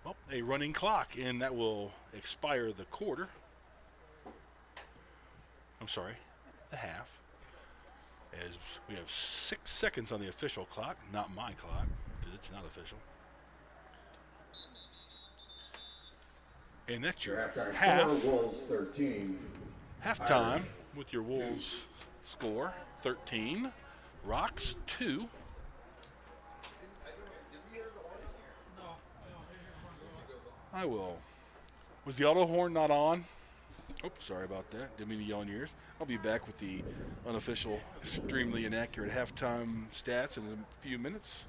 S1: well, a running clock. And that will expire the quarter. I'm sorry, the half. As we have 6 seconds on the official clock, not my clock, because it's not official. And that's your half.
S2: Wolves 13.
S1: Halftime with your Wolves score 13, Rocks 2. I will. Was the auto horn not on? Oops, sorry about that. Didn't mean to yell in your ears. I'll be back with the unofficial, extremely inaccurate halftime stats in a few minutes.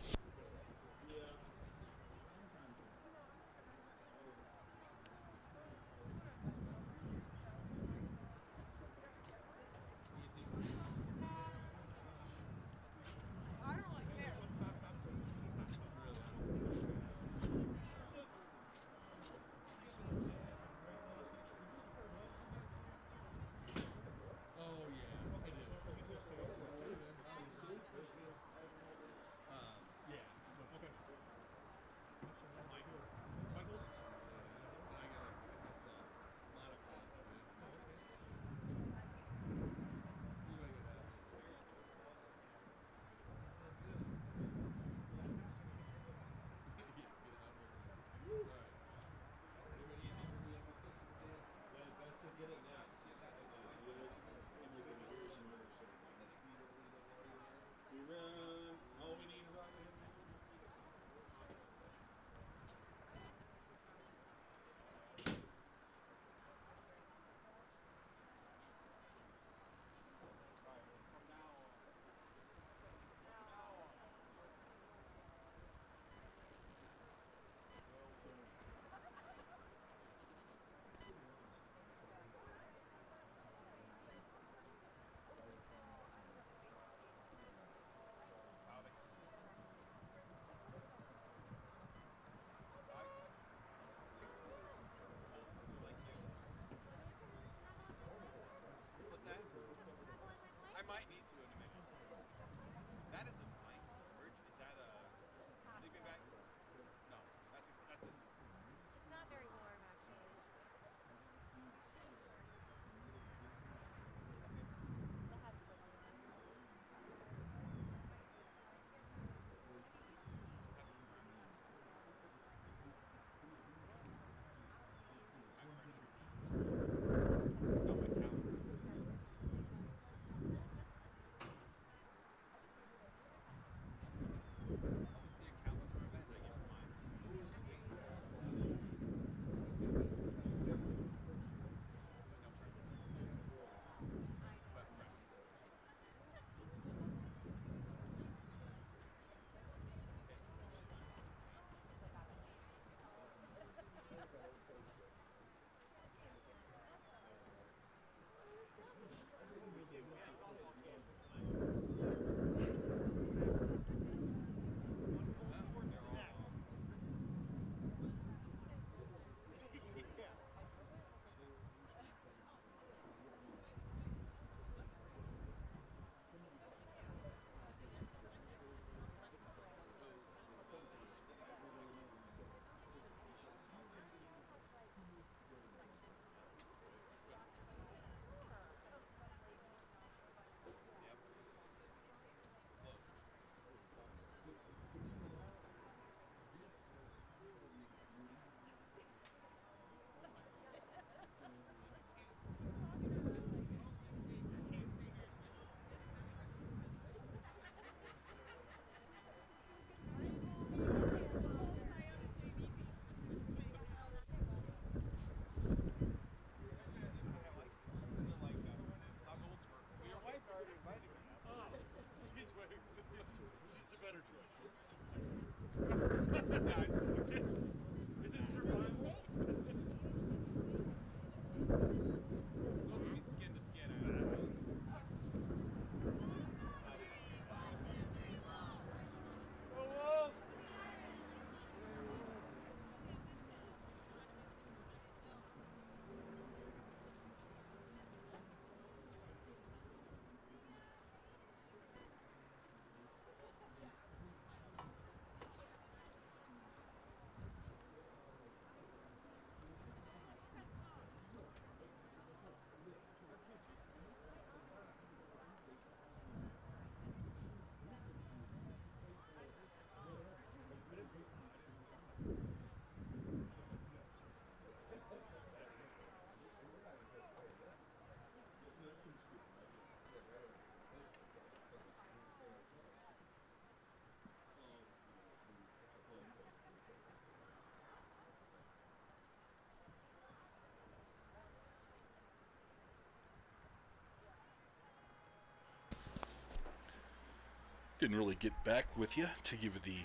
S1: Didn't really get back with you to give you the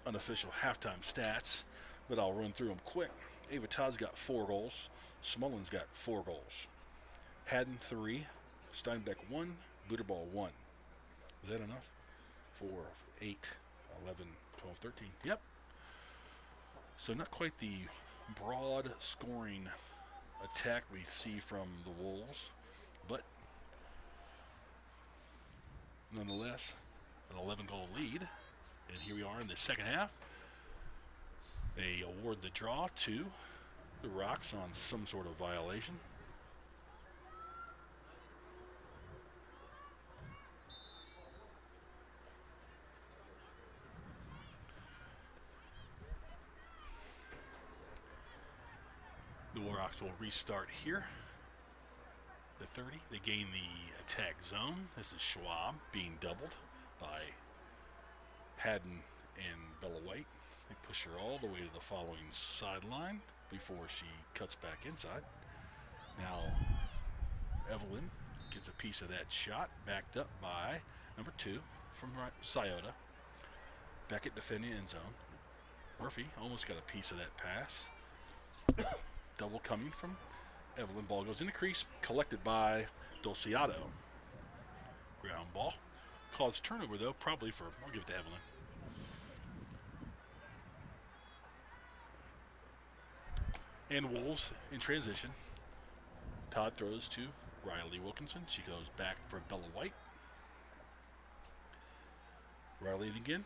S1: unofficial halftime stats, but I'll run through them quick. Ava Todd's got 4 goals. Smullen's got 4 goals. Haddon 3, Steinbeck 1, Buterball 1. Is that enough? 4, 8, 11, 12, 13. Yep. So not quite the broad scoring attack we see from the Wolves, but nonetheless, an 11-goal lead. And here we are in the second half. They award the draw to the Rocks on some sort of violation. The Warhawks will restart here. The 30. They gain the attack zone. This is Schwab being doubled by Haddon and Bella White. They push her all the way to the following sideline before she cuts back inside. Now Evelyn gets a piece of that shot, backed up by number 2 from Scioto. Beckett defending end zone. Murphy almost got a piece of that pass. Double coming from Evelyn. Ball goes in the crease, collected by Dolciato. Ground ball. Caused turnover, though, probably for, I'll give it to Evelyn. And Wolves in transition. Todd throws to Riley Wilkinson. She goes back for Bella White. Riley again.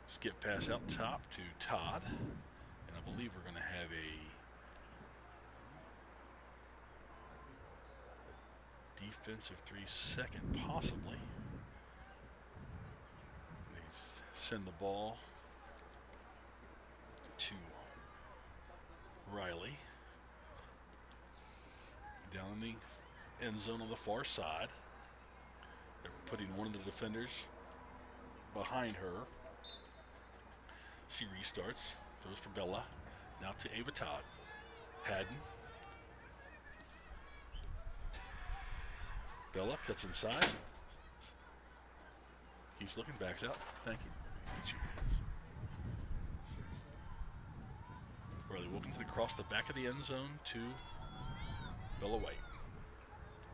S1: Skip pass out top to Todd. And I believe we're going to have a defensive 3-second, possibly. They send the ball to Riley. Down in the end zone on the far side. They're putting one of the defenders behind her. She restarts, throws for Bella. Now to Ava Todd. Haddon. Bella cuts inside. Keeps looking, backs out. Thank you. Riley Wilkins across the back of the end zone to Bella White.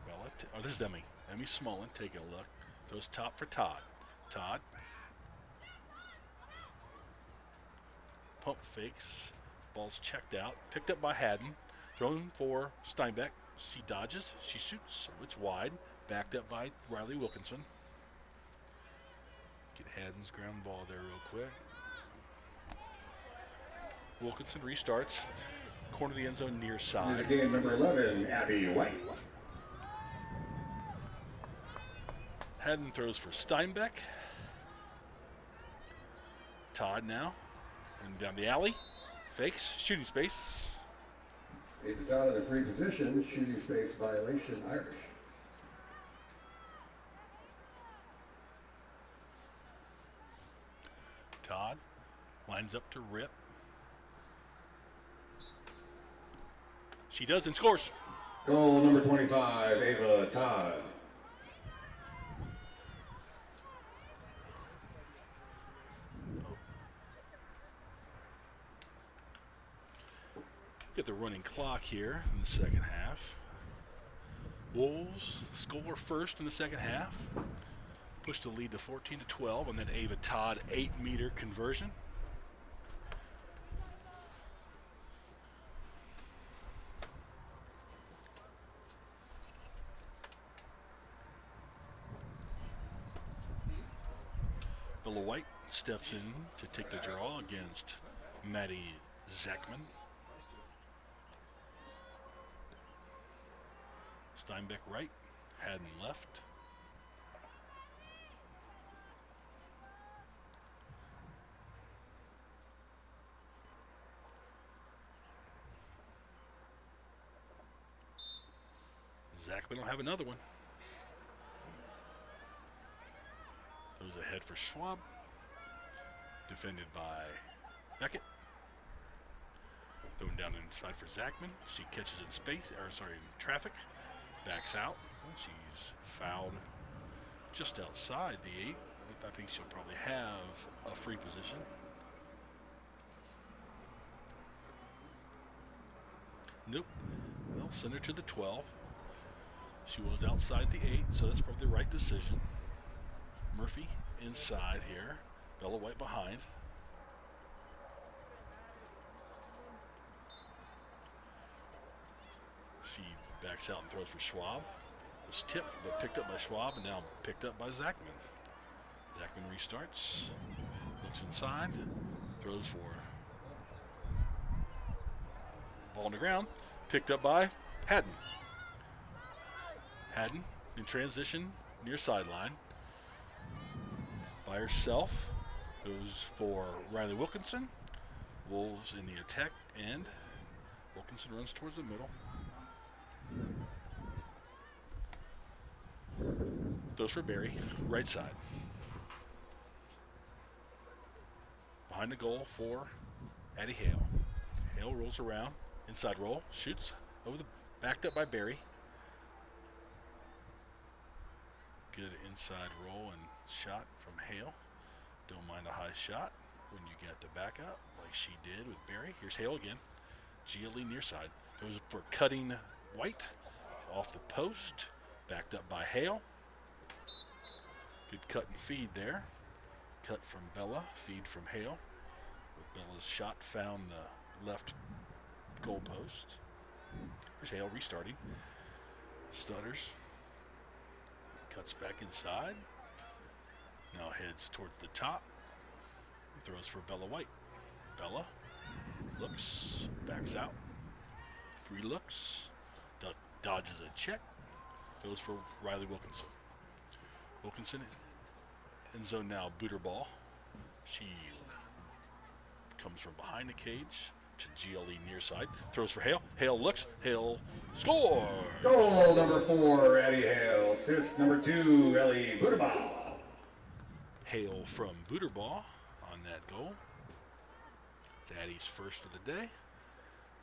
S1: Bella, this is Emmy. Emmy Smullen taking a look. Throws top for Todd. Todd. Pump fakes. Ball's checked out. Picked up by Haddon. Thrown for Steinbeck. She dodges. She shoots. It's wide. Backed up by Riley Wilkinson. Get Haddon's ground ball there real quick. Wilkinson restarts. Corner of the end zone near side.
S2: Game number 11, Abby White.
S1: Haddon throws for Steinbeck. Todd now. And down the alley. Fakes. Shooting space.
S2: If it's out of the free position, shooting space violation, Irish.
S1: Todd lines up to rip. She does and scores.
S2: Goal number 25, Ava Todd.
S1: Get the running clock here in the second half. Wolves score first in the second half. Push the lead to 14-12 on that Ava Todd 8-meter conversion. Bella White steps in to take the draw against Maddie Zachman. Steinbeck right, Haddon left. Zachman will have another one. Throws ahead for Schwab. Defended by Beckett. Throwing down inside for Zachman. She catches in space, or sorry, in traffic. Backs out. She's fouled just outside the 8. But I think she'll probably have a free position. Nope. They'll send her to the 12. She was outside the 8, so that's probably the right decision. Murphy inside here. Bella White behind. She backs out and throws for Schwab. Was tipped, but picked up by Schwab, and now picked up by Zachman. Zachman restarts. Looks inside. Throws for ball on the ground. Picked up by Haddon. Haddon in transition near sideline. By herself. Goes for Riley Wilkinson. Wolves in the attack end. Wilkinson runs towards the middle. Throws for Barry, right side. Behind the goal for Addie Hale. Hale rolls around, inside roll, shoots over the, backed up by Barry. Good inside roll and shot from Hale. Don't mind a high shot when you get the backup, like she did with Barry. Here's Hale again. GLE near side. Throws for cutting White off the post. Backed up by Hale. Good cut and feed there. Cut from Bella, feed from Hale. With Bella's shot found the left goal post. Here's Hale restarting. Stutters. Cuts back inside. Now heads towards the top. Throws for Bella White. Bella looks, backs out. Free looks. Dodges a check. Throws for Riley Wilkinson. Wilkinson in zone now, booter ball. She comes from behind the cage to GLE near side. Throws for Hale. Hale looks. Hale scores.
S2: Goal number 4, Addie Hale. Assist number 2, Ellie Booterball.
S1: Hale from booter ball on that goal. It's Addie's first of the day.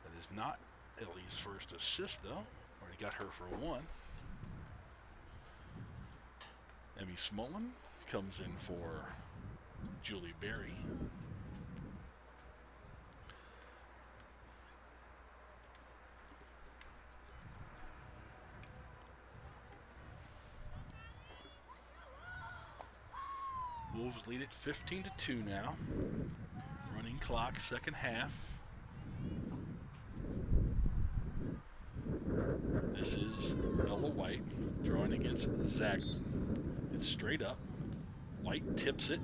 S1: That is not Ellie's first assist, though. Already got her for 1. Emmy Smolin comes in for Julie Berry. Wolves lead it 15-2 now. Running clock, second half. This is Bella White drawing against Zagman. It's straight up. White tips it.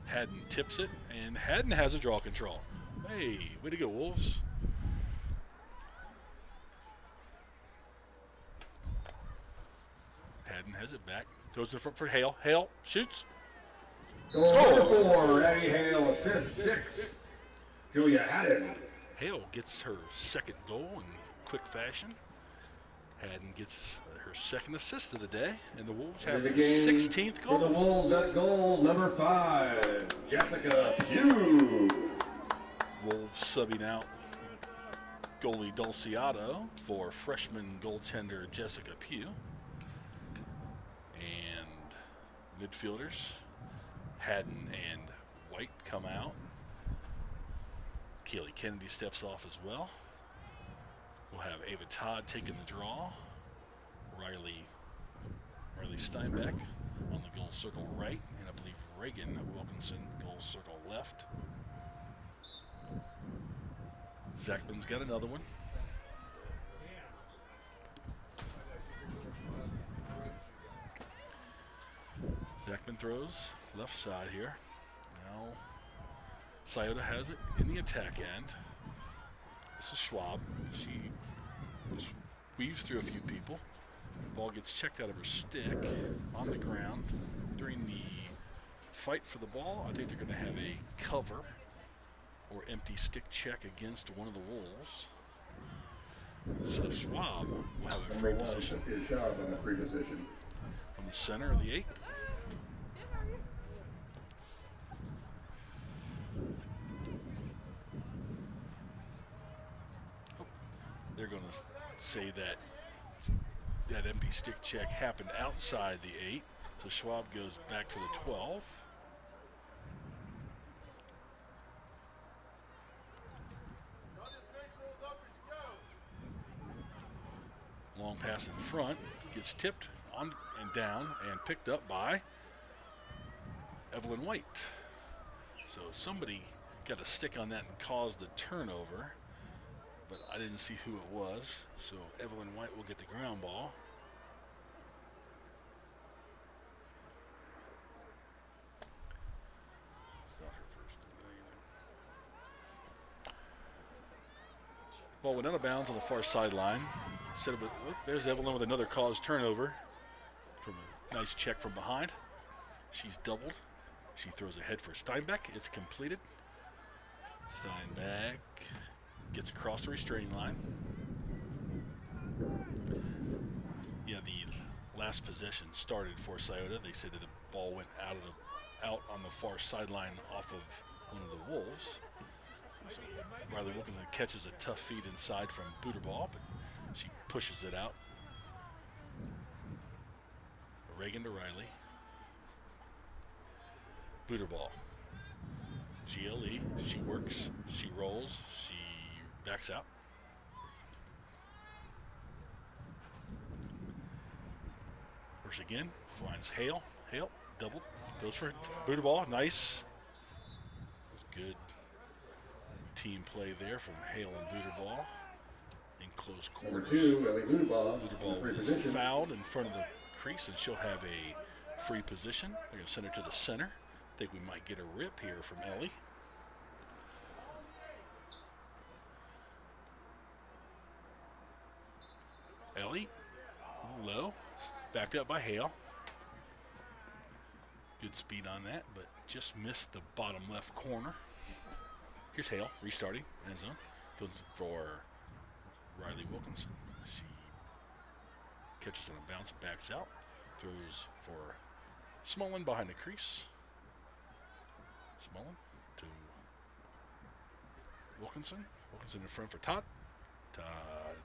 S1: Haddon tips it. And Haddon has a draw control. Hey, way to go, Wolves. Haddon has it back. Throws it for Hale. Hale shoots.
S2: Goal number 4, Addie Hale. Assist 6, Julia Haddon.
S1: Hale gets her second goal in quick fashion. Haddon gets her second assist of the day, and the Wolves have their 16th goal.
S2: For the Wolves at goal number 5, Jessica Pugh.
S1: Wolves subbing out goalie Dulciato for freshman goaltender Jessica Pugh. And midfielders Haddon and White come out. Keely Kennedy steps off as well. We'll have Ava Todd taking the draw. Riley Steinbeck on the goal circle right. And I believe Reagan Wilkinson goal circle left. Zachman's got another one. Zachman throws left side here. Now Scioto has it in the attack end. This is Schwab. She weaves through a few people. Ball gets checked out of her stick on the ground. During the fight for the ball, I think they're going to have a cover or empty stick check against one of the Wolves. So Schwab will have a free position.
S2: Schwab on the free position.
S1: From the center of the 8. they're going to say that empty stick check happened outside the 8. So Schwab goes back to the 12. Long pass in front, gets tipped on and down and picked up by Evelyn White. So somebody got a stick on that and caused the turnover, but I didn't see who it was. So Evelyn White will get the ground ball. It's not her first either. Ball went out of bounds on the far sideline. There's Evelyn with another caused turnover from a nice check from behind. She's doubled. She throws ahead for Steinbeck. It's completed. Steinbeck gets across the restraining line. Yeah, the last possession started for Scioto. They said that the ball went out on the far sideline off of one of the Wolves. So Riley Wilkinson catches a tough feed inside from Booterball, but she pushes it out. Reagan to Riley. Booterball. GLE. She works. She rolls. She backs out. Works again. Finds Hale. Hale doubled. Goes for Booterball. Nice. That's good team play there from Hale and Booterball. In close quarters.
S2: Number 2, Ellie Booterball.
S1: Booterball is fouled in front of the crease, and she'll have a free position. They're going to send her to the center. I think we might get a rip here from Ellie. Ellie, low, backed up by Hale. Good speed on that, but just missed the bottom left corner. Here's Hale, restarting, end zone. Throws for Riley Wilkinson. She catches on a bounce, backs out. Throws for Smullen behind the crease. Smullen to Wilkinson. Wilkinson in front for Todd. Todd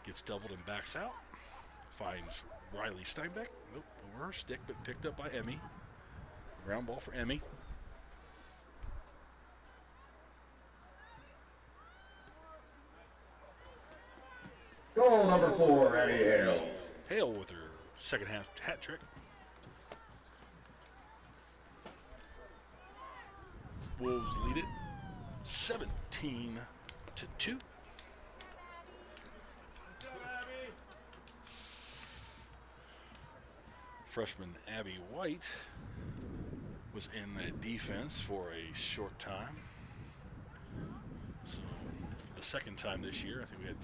S1: gets doubled and backs out. Finds Riley Steinbeck. Nope, over her stick, but picked up by Emmy. Ground ball for Emmy.
S2: Goal number 4, Addie Hale.
S1: Hale with her second half hat trick. Wolves lead it 17-2. Freshman Abby White was in that defense for a short time. So the second time this year, I think we had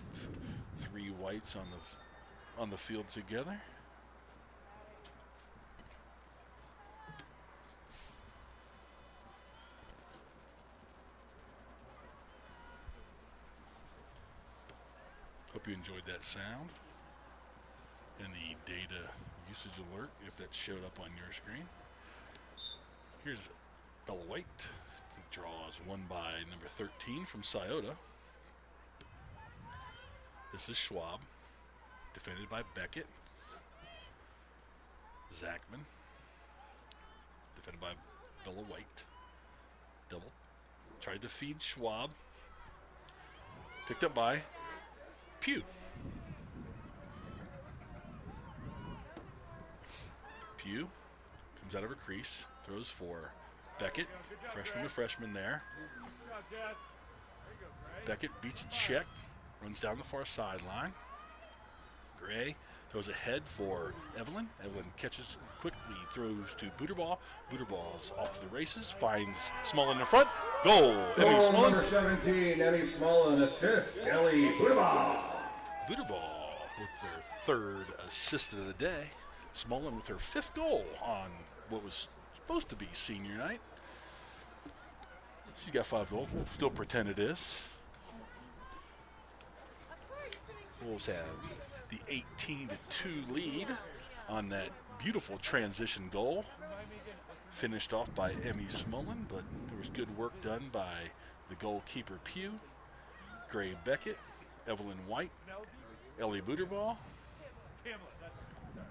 S1: 3 Whites on the field together. Hope you enjoyed that sound and the data usage alert if that showed up on your screen. Here's Bella White. The draw is won by number 13 from Scioto. This is Schwab, defended by Beckett. Zachman, defended by Bella White. Double. Tried to feed Schwab. Picked up by Pugh. Pugh comes out of her crease, throws for Beckett, freshman to freshman there. Beckett beats a check, runs down the far sideline. Gray throws ahead for Evelyn. Evelyn catches quickly, throws to Booterball. Booterball's off to the races, finds Smullen in the front. Goal, Emmy
S2: Goal
S1: Smullen.
S2: number 17, Emmy Smullen, assist, Ellie Booterball.
S1: Booterball with their third assist of the day. Smullen with her 5th goal on what was supposed to be senior night. She's got 5 goals. We'll still pretend it is. Wolves have the 18-2 lead on that beautiful transition goal. Finished off by Emmy Smullen, but there was good work done by the goalkeeper Pugh. Gray Beckett, Evelyn White, Ellie Booterball.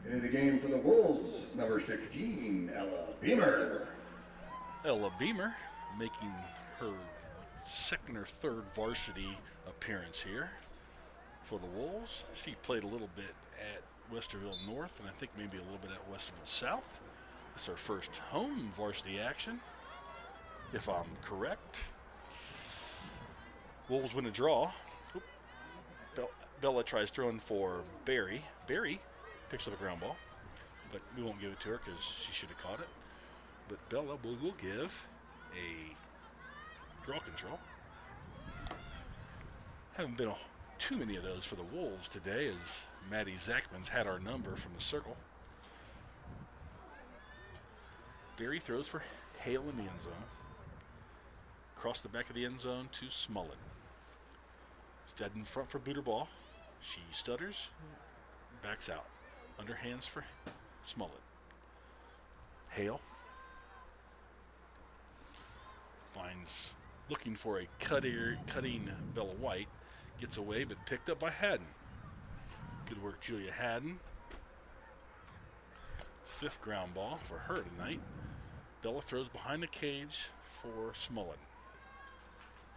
S2: Into the game for the Wolves, number 16, Ella Beamer.
S1: Ella Beamer making her second or third varsity appearance here for the Wolves. She played a little bit at Westerville North and I think maybe a little bit at Westerville South. It's her first home varsity action, if I'm correct. Wolves win a draw. Oop. Bella tries throwing for Barry. Barry picks up a ground ball, but we won't give it to her because she should have caught it. But Bella will give a draw control. Haven't been too many of those for the Wolves today as Maddie Zachman's had our number from the circle. Barry throws for Hale in the end zone. Across the back of the end zone to Smullen. Dead in front for Booterball. She stutters, backs out. Underhands for Smullen. Hale finds, looking for a cutting Bella White. Gets away, but picked up by Haddon. Good work, Julia Haddon. Fifth ground ball for her tonight. Bella throws behind the cage for Smullen.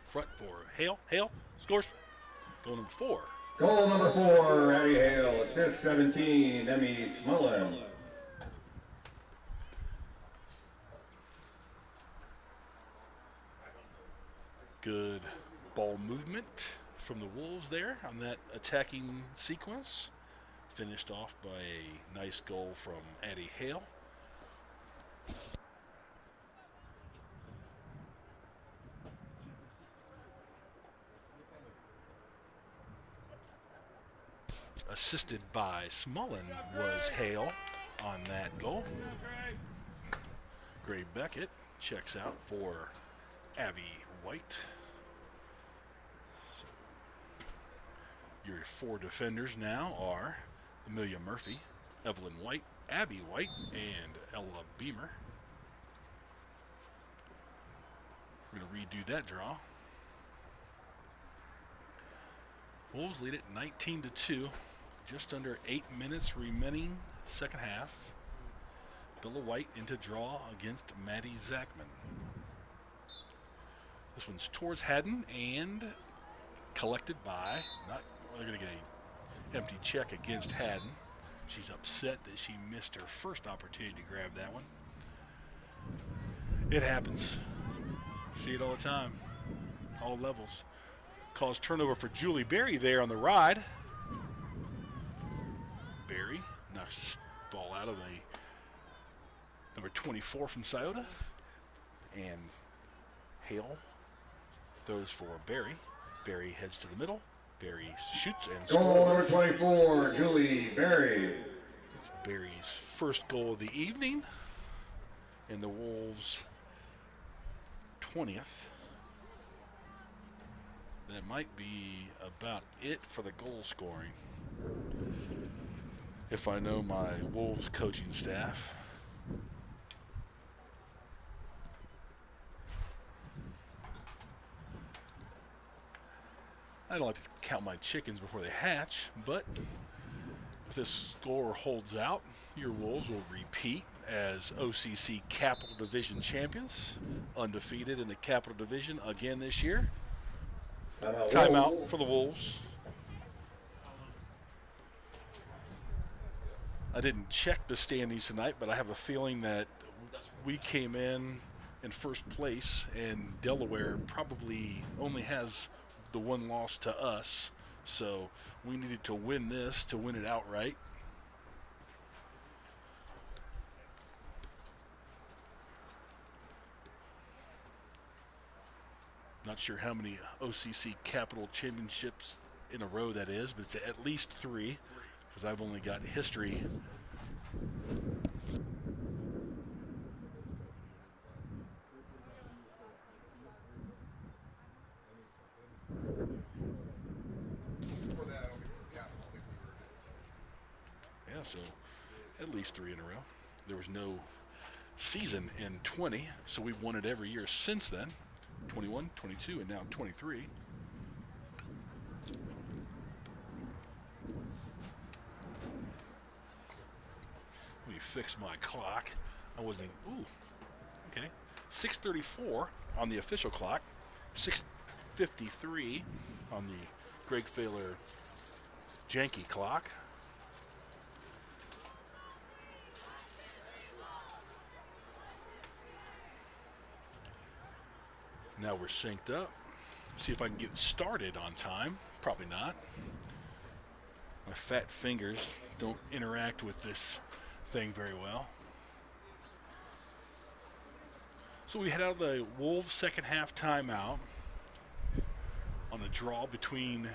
S1: Front for Hale. Hale scores. Goal number 4.
S2: Goal number 4, Abby Hale. Assist 17, Emmy Smullen.
S1: Good ball movement from the Wolves there on that attacking sequence. Finished off by a nice goal from Addie Hale. Assisted by Smullen was Hale on that goal. Gray Beckett checks out for Abby White. So your 4 defenders now are Amelia Murphy, Evelyn White, Abby White, and Ella Beamer. We're going to redo that draw. Wolves lead it 19-2. Just under 8 minutes remaining second half. Bella White into draw against Maddie Zachman. This one's towards Haddon and collected by, they're going to get an empty check against Haddon. She's upset that she missed her first opportunity to grab that one. It happens. See it all the time. All levels. Caused turnover for Julie Berry there on the ride. Berry knocks the ball out of the number 24 from Scioto. And Hale throws for Berry. Berry heads to the middle. Berry shoots and scores.
S2: Goal number 24, Julie Berry.
S1: It's Berry's first goal of the evening. And the Wolves' 20th. That might be about it for the goal scoring. If I know my Wolves coaching staff. I don't like to count my chickens before they hatch, but if this score holds out, your Wolves will repeat as OCC Capital Division champions, undefeated in the Capital Division again this year. Timeout for the Wolves. I didn't check the standings tonight, but I have a feeling that we came in first place, and Delaware probably only has the one loss to us. So we needed to win this to win it outright. Not sure how many OCC Capital Championships in a row that is, but it's at least 3 because I've only got history. Yeah, so at least 3 in a row. There was no season in 20, so we've won it every year since then. 21, 22, and now 23. fix my clock. I wasn't even, ooh, okay. 6:34 on the official clock. 6:53 on the Greg Failer janky clock. Now we're synced up. See if I can get started on time. Probably not. My fat fingers don't interact with this thing very well. So we head out of the Wolves second half timeout on a draw between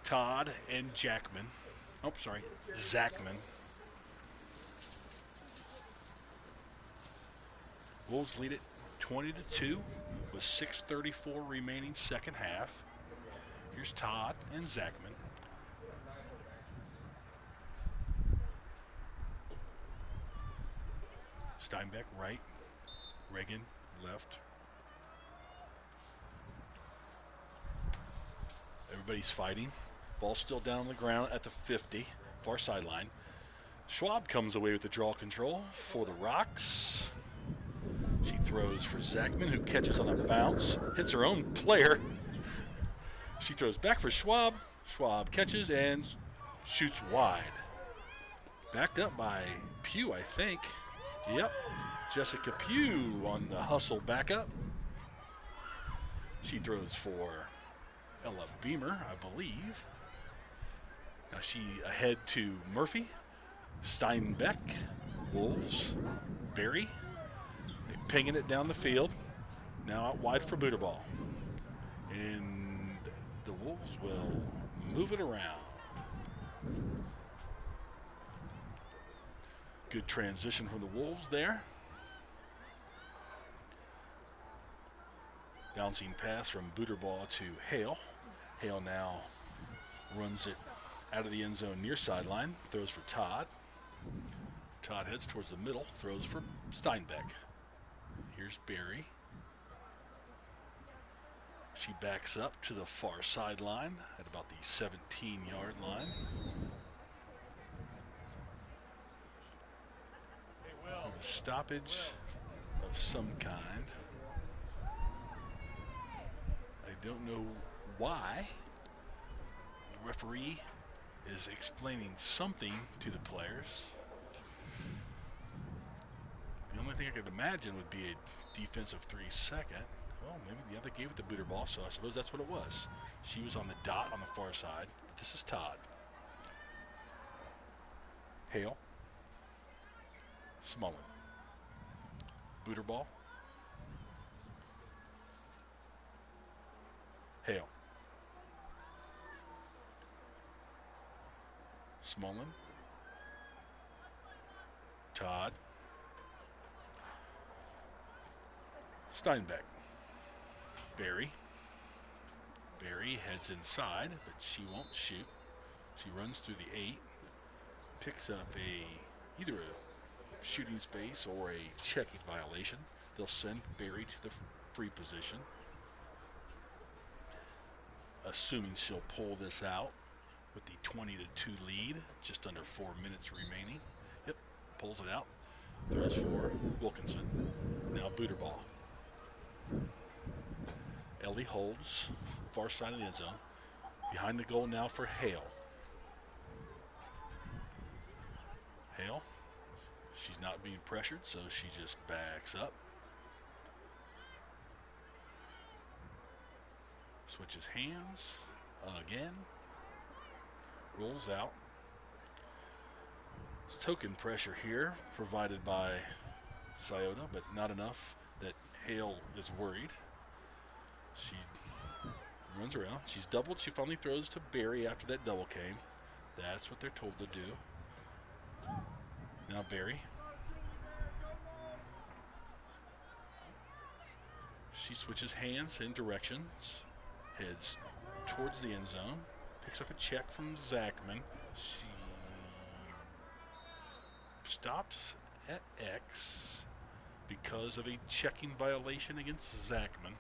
S1: Todd and Zachman. Wolves lead it 20-2 with 6:34 remaining second half. Here's Todd and Zachman. Steinbeck right, Reagan left. Everybody's fighting. Ball still down on the ground at the 50, far sideline. Schwab comes away with the draw control for the Rocks. She throws for Zachman, who catches on a bounce, hits her own player. She throws back for Schwab. Schwab catches and shoots wide. Backed up by Pugh, I think. Yep, Jessica Pugh on the hustle backup. She throws for Ella Beamer, I believe. Now she ahead to Murphy, Steinbeck, Wolves, Berry. They pinging it down the field. Now out wide for Booterball. And the Wolves will move it around. Good transition from the Wolves there. Bouncing pass from Booterball to Hale. Hale now runs it out of the end zone near sideline. Throws for Todd. Todd heads towards the middle. Throws for Steinbeck. Here's Berry. She backs up to the far sideline at about the 17-yard line. A stoppage of some kind. I don't know why. The referee is explaining something to the players. The only thing I could imagine would be a defensive 3-second. Well, maybe the other gave it to Booterball, so I suppose that's what it was. She was on the dot on the far side. But this is Todd. Hale. Smullen. Booterball. Hale. Smullen. Todd. Steinbeck. Berry. Berry heads inside, but she won't shoot. She runs through the 8, picks up either a shooting space or a checking violation. They'll send Berry to the free position, assuming she'll pull this out with the 20-2 lead, just under 4 minutes remaining. Yep, pulls it out. Throws for Wilkinson. Now Booterball. Ellie holds, far side of the end zone. Behind the goal now for Hale. Hale, she's not being pressured, so she just backs up. Switches hands again. Rolls out. It's token pressure here provided by Scioto, but not enough that Hale is worried. She runs around. She's doubled. She finally throws to Berry after that double came. That's what they're told to do. Now Berry. She switches hands and directions. Heads towards the end zone. Picks up a check from Zachman. She stops at X because of a checking violation against Zachman.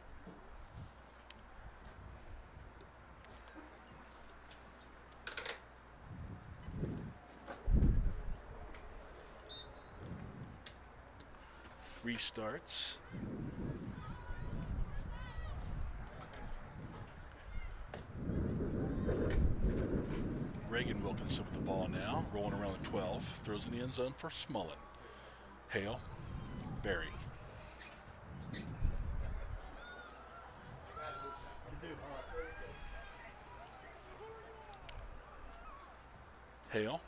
S1: starts. Reagan Wilkinson with the ball now, rolling around the 12. Throws in the end zone for Smullen. Hale, Barry. Hale,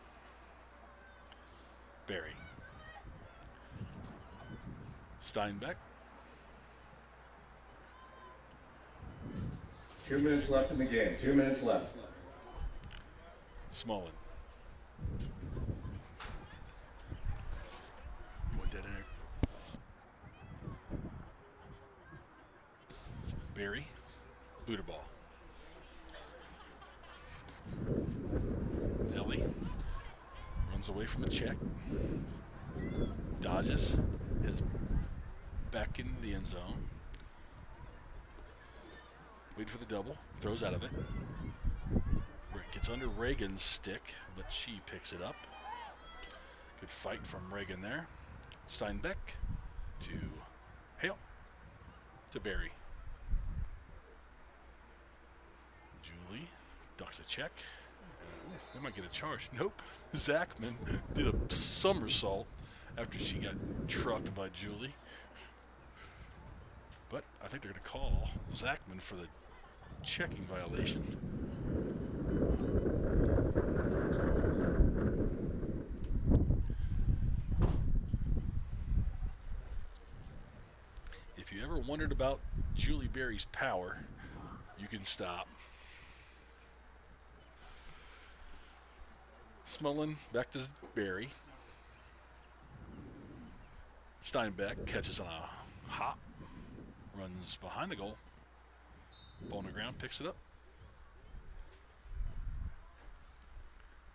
S1: Barry. Steinbeck.
S2: 2 minutes left in the game. 2 minutes left.
S1: Smullen. What dead end? Barry. Booter ball. Ellie runs away from a check. Dodges. Heads back in the end zone. Waiting for the double. Throws out of it. Gets under Reagan's stick, but she picks it up. Good fight from Reagan there. Steinbeck to Hale to Barry. Julie ducks a check. They might get a charge. Nope. Zachman did a somersault after she got trucked by Julie. But I think they're going to call Zachman for the checking violation. If you ever wondered about Julie Berry's power, you can stop. Smullen back to Barry. Steinbeck catches on a hop, runs behind the goal. Ball on the ground, picks it up.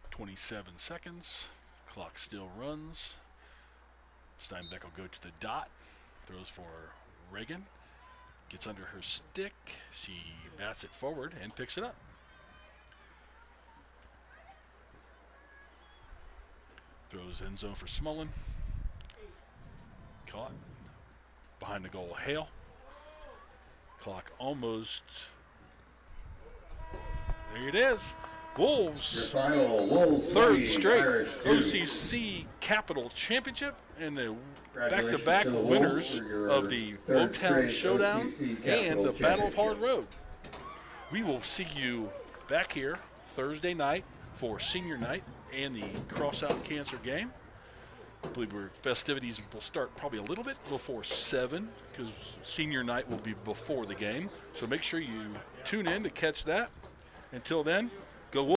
S1: 27 seconds. Clock still runs. Steinbeck will go to the dot. Throws for Reagan. Gets under her stick. She bats it forward and picks it up. Throws end zone for Smullen. Caught. Behind the goal, Hale. Clock almost. There it is. Wolves.
S2: Your final Wolves
S1: Third
S2: 20,
S1: straight
S2: Irish 2.
S1: OCC Capital Championship and the
S2: Congratulations
S1: back-to-back
S2: to the Wolves
S1: winners
S2: for your
S1: of the
S2: third
S1: Motown
S2: straight
S1: Showdown
S2: OCC
S1: and
S2: Capital
S1: the Battle of Hard
S2: Championship.
S1: Road. We will see you back here Thursday night for senior night and the Crossout Cancer game. I believe festivities will start probably a little bit before 7 because senior night will be before the game. So make sure you tune in to catch that. Until then, go Wolves.